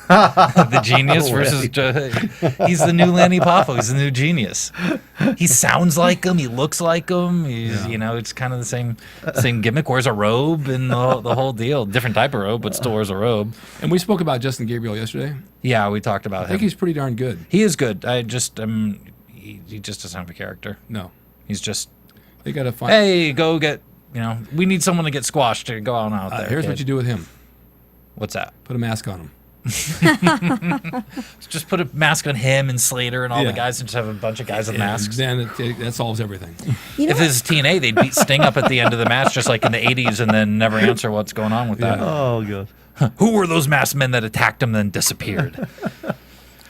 Speaker 4: the genius versus he's the new Lanny Poffo. He's the new genius. He sounds like him. He looks like him. He's it's kind of the same gimmick. Wears a robe and the whole deal. Different type of robe, but still wears a robe.
Speaker 3: And we spoke about Justin Gabriel yesterday.
Speaker 4: Yeah, we talked about
Speaker 3: I think
Speaker 4: him.
Speaker 3: he's pretty darn good.
Speaker 4: He is good. I just he just doesn't have a character.
Speaker 3: No.
Speaker 4: He's just
Speaker 3: They got to find.
Speaker 4: hey, go get You know, we need someone to get squashed to go on out there.
Speaker 3: Here's what you do with him.
Speaker 4: What's that?
Speaker 3: Put a mask on him.
Speaker 4: Just put a mask on him and Slater and all the guys, and just have a bunch of guys with masks.
Speaker 3: Then that solves everything.
Speaker 4: If this is TNA, they'd beat Sting up at the end of the match, just like in the 80s, and then never answer what's going on with that.
Speaker 5: Oh, God.
Speaker 4: Who were those masked men that attacked him then disappeared?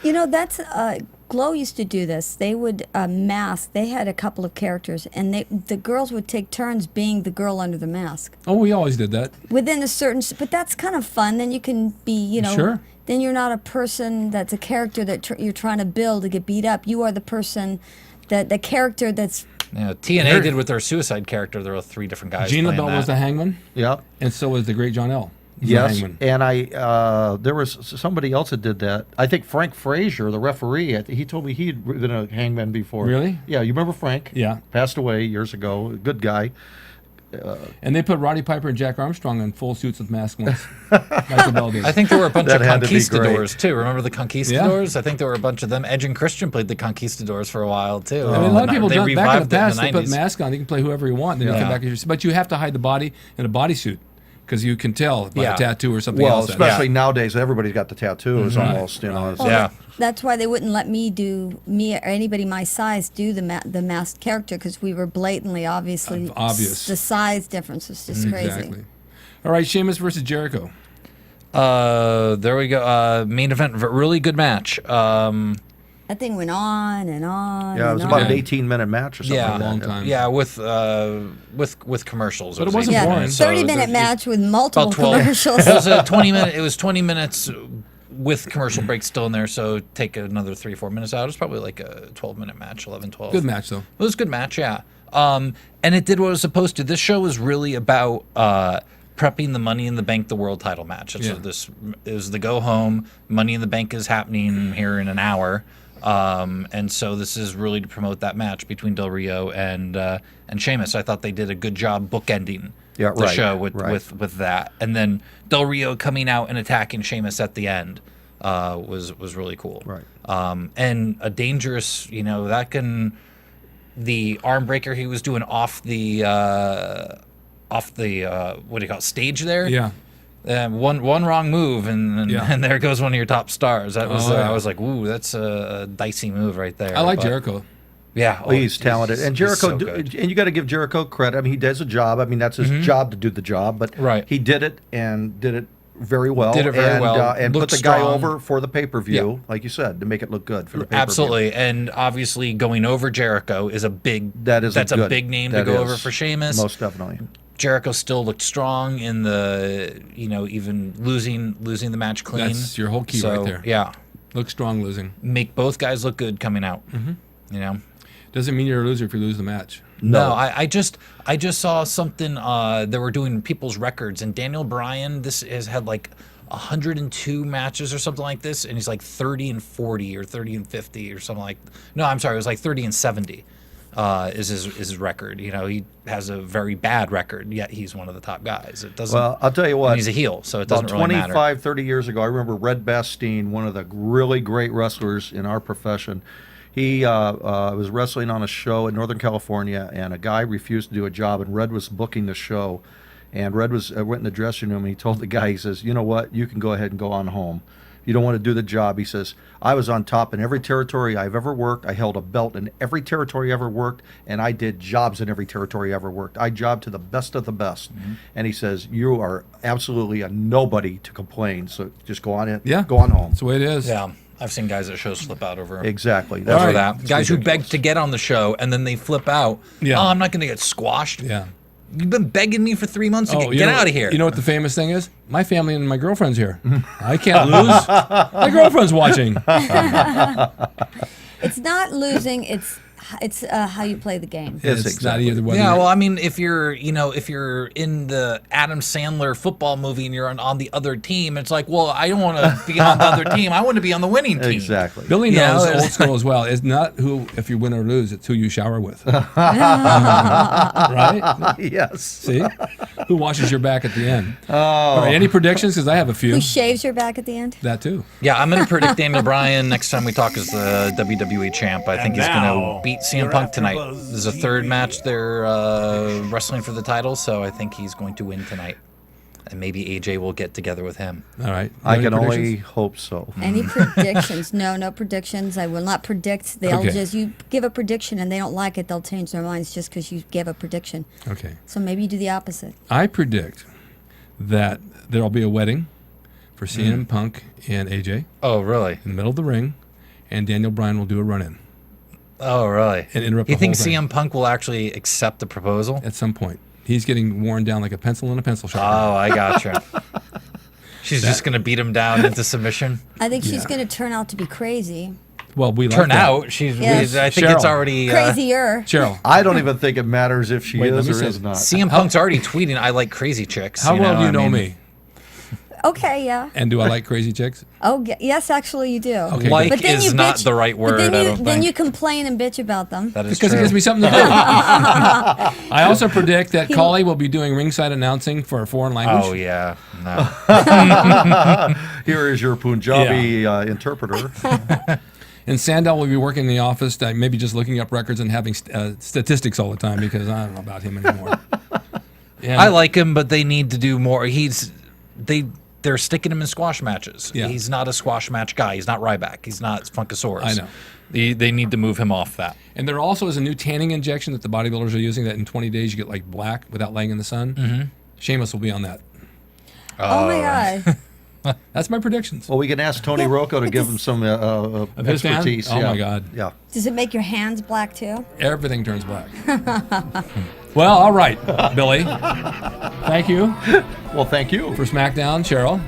Speaker 7: You know, that's Glow used to do this. They would mask. They had a couple of characters, and the girls would take turns being the girl under the mask.
Speaker 3: Oh, we always did that.
Speaker 7: Within a certain, but that's kind of fun. Then you can be, you know,
Speaker 3: Sure.
Speaker 7: Then you're not a person that's a character that you're trying to build to get beat up. You are the person, the character that's.
Speaker 4: TNA did with their Suicide character. There were 3 different guys.
Speaker 3: Gene
Speaker 4: playing
Speaker 3: LaBelle
Speaker 4: that.
Speaker 3: was the Hangman.
Speaker 5: Yeah.
Speaker 3: And so was the great John L.
Speaker 5: Yes,
Speaker 3: Hangman.
Speaker 5: and there was somebody else that did that. I think Frank Frazier, the referee, he told me he'd been a hangman before.
Speaker 3: Really?
Speaker 5: Yeah, you remember Frank?
Speaker 3: Yeah.
Speaker 5: Passed away years ago. Good guy.
Speaker 3: And they put Roddy Piper and Jack Armstrong in full suits with masks once. Like the Bell did.
Speaker 4: I think there were a bunch
Speaker 5: That
Speaker 4: of
Speaker 5: had to be great.
Speaker 4: conquistadors too. Remember the conquistadors? I think there were a bunch of them. Edge and Christian played the conquistadors for a while too.
Speaker 3: I mean, a lot of people
Speaker 4: they
Speaker 3: back in the
Speaker 4: revived it
Speaker 3: past,
Speaker 4: in
Speaker 3: they
Speaker 4: the
Speaker 3: put
Speaker 4: 90s.
Speaker 3: masks on. You can play whoever you want. Then you come back, but you have to hide the body in a bodysuit because you can tell by a tattoo or something
Speaker 5: Well,
Speaker 3: else.
Speaker 5: especially nowadays, everybody's got the tattoos
Speaker 3: Mm-hmm.
Speaker 5: almost. You know.
Speaker 7: Well,
Speaker 4: Yeah.
Speaker 7: That's why they wouldn't let me or anybody my size do the masked character, because we were blatantly, obviously,
Speaker 3: obvious.
Speaker 7: the size difference was just crazy.
Speaker 3: Exactly. All right, Sheamus versus Jericho.
Speaker 4: There we go. Main event, really good match.
Speaker 7: That thing went on and on.
Speaker 5: Yeah, it
Speaker 7: and
Speaker 5: was
Speaker 7: on.
Speaker 5: about an 18-minute match or something.
Speaker 4: Yeah,
Speaker 5: like that.
Speaker 3: long time.
Speaker 4: Yeah, with commercials.
Speaker 3: But it wasn't
Speaker 7: Yeah,
Speaker 3: boring.
Speaker 7: 30-minute match with multiple
Speaker 4: About 12.
Speaker 7: commercials.
Speaker 4: It was a 20-minute. It was 20 minutes with commercial breaks still in there. So take another 3-4 minutes out. It was probably like a 12-minute match, 11-12.
Speaker 3: Good match, though.
Speaker 4: It was a good match, yeah. And it did what it was supposed to. This show was really about prepping the Money in the Bank, the world title match. So this is the go home. Money in the Bank is happening here in an hour. And so this is really to promote that match between Del Rio and Sheamus. I thought they did a good job bookending the show with that. And then Del Rio coming out and attacking Sheamus at the end was really cool.
Speaker 5: Right.
Speaker 4: And a dangerous, the arm breaker he was doing off the what do you call it, stage there?
Speaker 3: Yeah.
Speaker 4: One wrong move and there goes one of your top stars. That was I was like, ooh, that's a dicey move right there.
Speaker 3: I like
Speaker 4: But,
Speaker 3: Jericho.
Speaker 4: Yeah,
Speaker 5: Well, he's talented, and Jericho,
Speaker 4: so good.
Speaker 5: and you got to give Jericho credit. I mean, he does a job. I mean, that's his job to do the job, but he did it and did it very well.
Speaker 4: Did it very well.
Speaker 5: And put
Speaker 4: Looked
Speaker 5: the guy
Speaker 4: strong.
Speaker 5: over for the pay-per-view, like you said, to make it look good for the pay-per-view.
Speaker 4: Absolutely, and obviously going over Jericho is a big.
Speaker 5: That's
Speaker 4: a big name to go over for Sheamus.
Speaker 5: Most definitely.
Speaker 4: Jericho still looked strong in the, even losing the match clean.
Speaker 3: That's your whole key right there.
Speaker 4: Yeah,
Speaker 3: Look strong losing.
Speaker 4: make both guys look good coming out. Mm-hmm.
Speaker 3: Doesn't mean you're a loser if you lose the match.
Speaker 4: No, I just saw something. They were doing people's records, and Daniel Bryan has had like 102 matches or something like this, and he's like 30-40 or 30-50 or something like. No, I'm sorry, it was like 30-70. Is his record? He has a very bad record, yet he's one of the top guys. It doesn't.
Speaker 5: Well, I'll tell you what.
Speaker 4: And he's a heel, so it doesn't really matter.
Speaker 5: About 30 years ago, I remember Red Bastien, one of the really great wrestlers in our profession. He was wrestling on a show in Northern California, and a guy refused to do a job, and Red was booking the show. And Red went in the dressing room, and he told the guy, he says, you know what, you can go ahead and go on home. You don't want to do the job. He says, I was on top in every territory I've ever worked. I held a belt in every territory I ever worked, and I did jobs in every territory I ever worked. I jobbed to the best of the best. Mm-hmm. And he says, you are absolutely a nobody to complain, so just go on in.
Speaker 3: Yeah.
Speaker 5: Go on home.
Speaker 3: That's the way it is.
Speaker 4: Yeah, I've seen guys at shows flip out over
Speaker 5: Exactly.
Speaker 4: That's
Speaker 3: All right.
Speaker 4: that. Guys who begged to get on the show and then they flip out.
Speaker 3: Yeah.
Speaker 4: Oh, I'm not going to get squashed.
Speaker 3: Yeah.
Speaker 4: You've been begging me for 3 months to get out of here.
Speaker 3: You know what the famous thing is? My family and my girlfriend's here. I can't lose. My girlfriend's watching.
Speaker 7: It's not losing. It's how you play the game.
Speaker 3: It's not either way.
Speaker 4: Yeah, well, I mean, if you're in the Adam Sandler football movie and you're on the other team, it's like, well, I don't want to be on the other team. I want to be on the winning team.
Speaker 5: Exactly.
Speaker 3: Billy knows old school as well. It's not who, if you win or lose, it's who you shower with. Right?
Speaker 5: Yes.
Speaker 3: See? Who washes your back at the end? All right, any predictions? Because I have a few.
Speaker 7: Who shaves your back at the end?
Speaker 3: That too.
Speaker 4: Yeah, I'm going to predict Daniel Bryan next time we talk as the WWE champ. I think he's going to beat beat CM Punk tonight. There's a third match. They're wrestling for the title, so I think he's going to win tonight. And maybe AJ will get together with him.
Speaker 3: All right.
Speaker 5: I can only hope so.
Speaker 7: Any predictions? No predictions. I will not predict. They'll just, you give a prediction and they don't like it, they'll change their minds just because you give a prediction.
Speaker 3: Okay.
Speaker 7: So maybe you do the opposite.
Speaker 3: I predict that there'll be a wedding for CM Punk and AJ.
Speaker 4: Oh, really?
Speaker 3: In the middle of the ring, and Daniel Bryan will do a run-in.
Speaker 4: Oh, really?
Speaker 3: And interrupt
Speaker 4: You
Speaker 3: the
Speaker 4: think
Speaker 3: whole thing.
Speaker 4: CM Punk will actually accept the proposal?
Speaker 3: At some point. He's getting worn down like a pencil in a pencil sharpener.
Speaker 4: Oh, I gotcha. She's just going to beat him down into submission?
Speaker 7: I think she's going to turn out to be crazy.
Speaker 3: Well, we like
Speaker 4: Turn
Speaker 3: that.
Speaker 4: out? She's.
Speaker 7: Yes.
Speaker 4: I think
Speaker 3: Cheryl.
Speaker 4: it's already...
Speaker 7: Crazier.
Speaker 3: Cheryl.
Speaker 5: I don't even think it matters if she
Speaker 3: Wait, let
Speaker 5: is
Speaker 3: me
Speaker 5: or
Speaker 3: say-
Speaker 5: is not.
Speaker 4: CM Punk's already tweeting, I like crazy chicks.
Speaker 3: How well do you
Speaker 4: I
Speaker 3: know
Speaker 4: mean,
Speaker 3: me?
Speaker 7: Okay, yeah.
Speaker 3: And do I like crazy chicks?
Speaker 7: Oh, yes, actually you do.
Speaker 3: Okay,
Speaker 4: Like
Speaker 7: But then
Speaker 4: is
Speaker 7: you
Speaker 4: not
Speaker 7: bitch-
Speaker 4: the right
Speaker 7: but
Speaker 4: word,
Speaker 7: then
Speaker 4: I
Speaker 7: you,
Speaker 4: don't
Speaker 7: then
Speaker 4: think.
Speaker 7: you complain and bitch about them.
Speaker 4: That is
Speaker 3: Because it
Speaker 4: true.
Speaker 3: gives me something to do. I also predict that Collie will be doing ringside announcing for a foreign language.
Speaker 4: Oh, yeah. No.
Speaker 5: Here is your Punjabi interpreter.
Speaker 3: And Sandal will be working in the office, maybe just looking up records and having statistics all the time because I don't know about him anymore. And
Speaker 4: I like him, but they need to do more. They're sticking him in squash matches.
Speaker 3: Yeah.
Speaker 4: He's not a squash match guy. He's not Ryback. He's not Funkasaurus.
Speaker 3: I know.
Speaker 4: They need to move him off that.
Speaker 3: And there also is a new tanning injection that the bodybuilders are using that in 20 days you get like black without laying in the sun. Mm-hmm. Sheamus will be on that.
Speaker 7: Oh my God.
Speaker 3: That's my predictions.
Speaker 5: Well, we can ask Tony Rocco to give him some
Speaker 3: his fan?
Speaker 5: expertise.
Speaker 3: Oh, my God.
Speaker 5: Yeah.
Speaker 7: Does it make your hands black too?
Speaker 3: Everything turns black. Well, all right, Billy. Thank you
Speaker 5: Well, thank you.
Speaker 3: for SmackDown, Cheryl.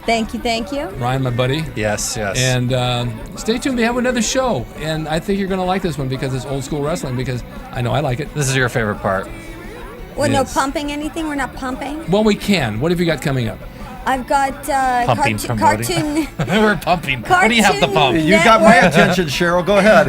Speaker 7: Thank you.
Speaker 3: Ryan, my buddy.
Speaker 4: Yes.
Speaker 3: And stay tuned. We have another show. And I think you're going to like this one because it's old school wrestling because I know I like it.
Speaker 4: This is your favorite part.
Speaker 7: Well,
Speaker 3: Yes.
Speaker 7: no pumping anything? We're not pumping?
Speaker 3: Well, we can. What have you got coming up?
Speaker 7: I've got
Speaker 4: Pumping from
Speaker 7: cartoon.
Speaker 4: We're pumping. What do you have to
Speaker 7: Cartoon
Speaker 4: pump?
Speaker 5: You got my
Speaker 7: Network.
Speaker 5: attention, Cheryl. Go ahead.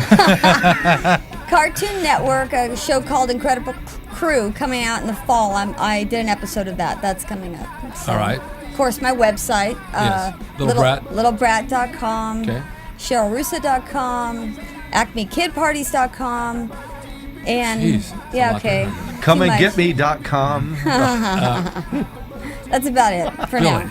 Speaker 7: Cartoon Network, a show called Incredible Crew, coming out in the fall. I did an episode of that. That's coming up. So,
Speaker 3: All right.
Speaker 7: Of course, my website.
Speaker 3: Yes. Little Brat.
Speaker 7: Littlebrat.com.
Speaker 3: Okay.
Speaker 7: CherylRusso.com. AcmeKidParties.com. And
Speaker 3: Jeez, that's a
Speaker 7: yeah,
Speaker 3: lot
Speaker 7: okay.
Speaker 3: there.
Speaker 5: Come
Speaker 7: Too
Speaker 5: and
Speaker 7: much.
Speaker 5: get me.com.
Speaker 7: That's about it for
Speaker 3: Billy.
Speaker 7: now.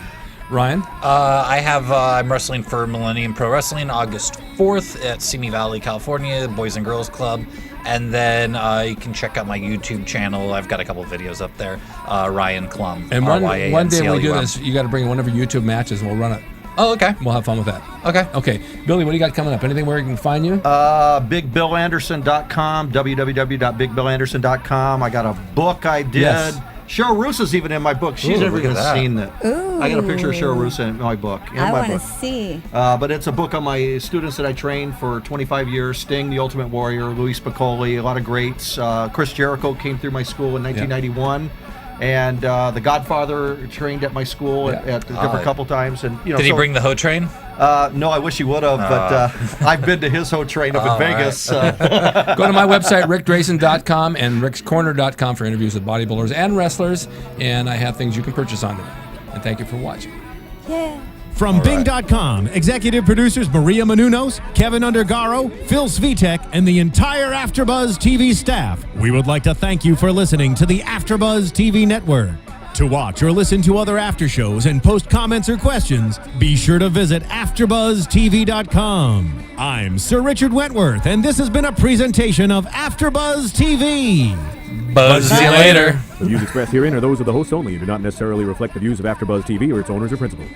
Speaker 3: Ryan?
Speaker 4: I'm wrestling for Millennium Pro Wrestling August 4th at Simi Valley, California, Boys and Girls Club. And then you can check out my YouTube channel. I've got a couple videos up there. Ryan Clum.
Speaker 3: And one day when we do
Speaker 4: RYANCLUM.
Speaker 3: this, you got to bring one of your YouTube matches and we'll run it.
Speaker 4: Oh, okay.
Speaker 3: We'll have fun with that.
Speaker 4: Okay.
Speaker 3: Okay. Billy, what do you got coming up? Anything where we can find you?
Speaker 5: BigBillAnderson.com, www.bigbillanderson.com. I got a book I did.
Speaker 3: Yes.
Speaker 5: Cheryl Russo's even in my book. She's
Speaker 4: Ooh,
Speaker 5: never
Speaker 4: look at
Speaker 5: even
Speaker 4: that.
Speaker 5: seen it.
Speaker 7: Ooh.
Speaker 5: I got a picture of Cheryl Russo in my book.
Speaker 7: I want to see.
Speaker 5: But it's a book on my students that I trained for 25 years. Sting, The Ultimate Warrior, Luis Piccoli, a lot of greats. Chris Jericho came through my school in 1991. And The Godfather trained at my school at a different couple times. And
Speaker 4: Did he bring the Ho Train?
Speaker 5: No, I wish he would have, but I've been to his Ho Train up in Vegas.
Speaker 3: Go to my website, rickdrasin.com and rickscorner.com for interviews with bodybuilders and wrestlers. And I have things you can purchase on there. And thank you for watching.
Speaker 7: Yeah.
Speaker 1: From Bing.com, executive producers Maria Menounos, Kevin Undergaro, Phil Svitek, and the entire AfterBuzz TV staff, we would like to thank you for listening to the AfterBuzz TV network. To watch or listen to other after shows and post comments or questions, be sure to visit AfterBuzzTV.com. I'm Sir Richard Wentworth, and this has been a presentation of AfterBuzz TV.
Speaker 4: Buzz you later.
Speaker 8: The views expressed herein are those of the hosts only and do not necessarily reflect the views of AfterBuzz TV or its owners or principals.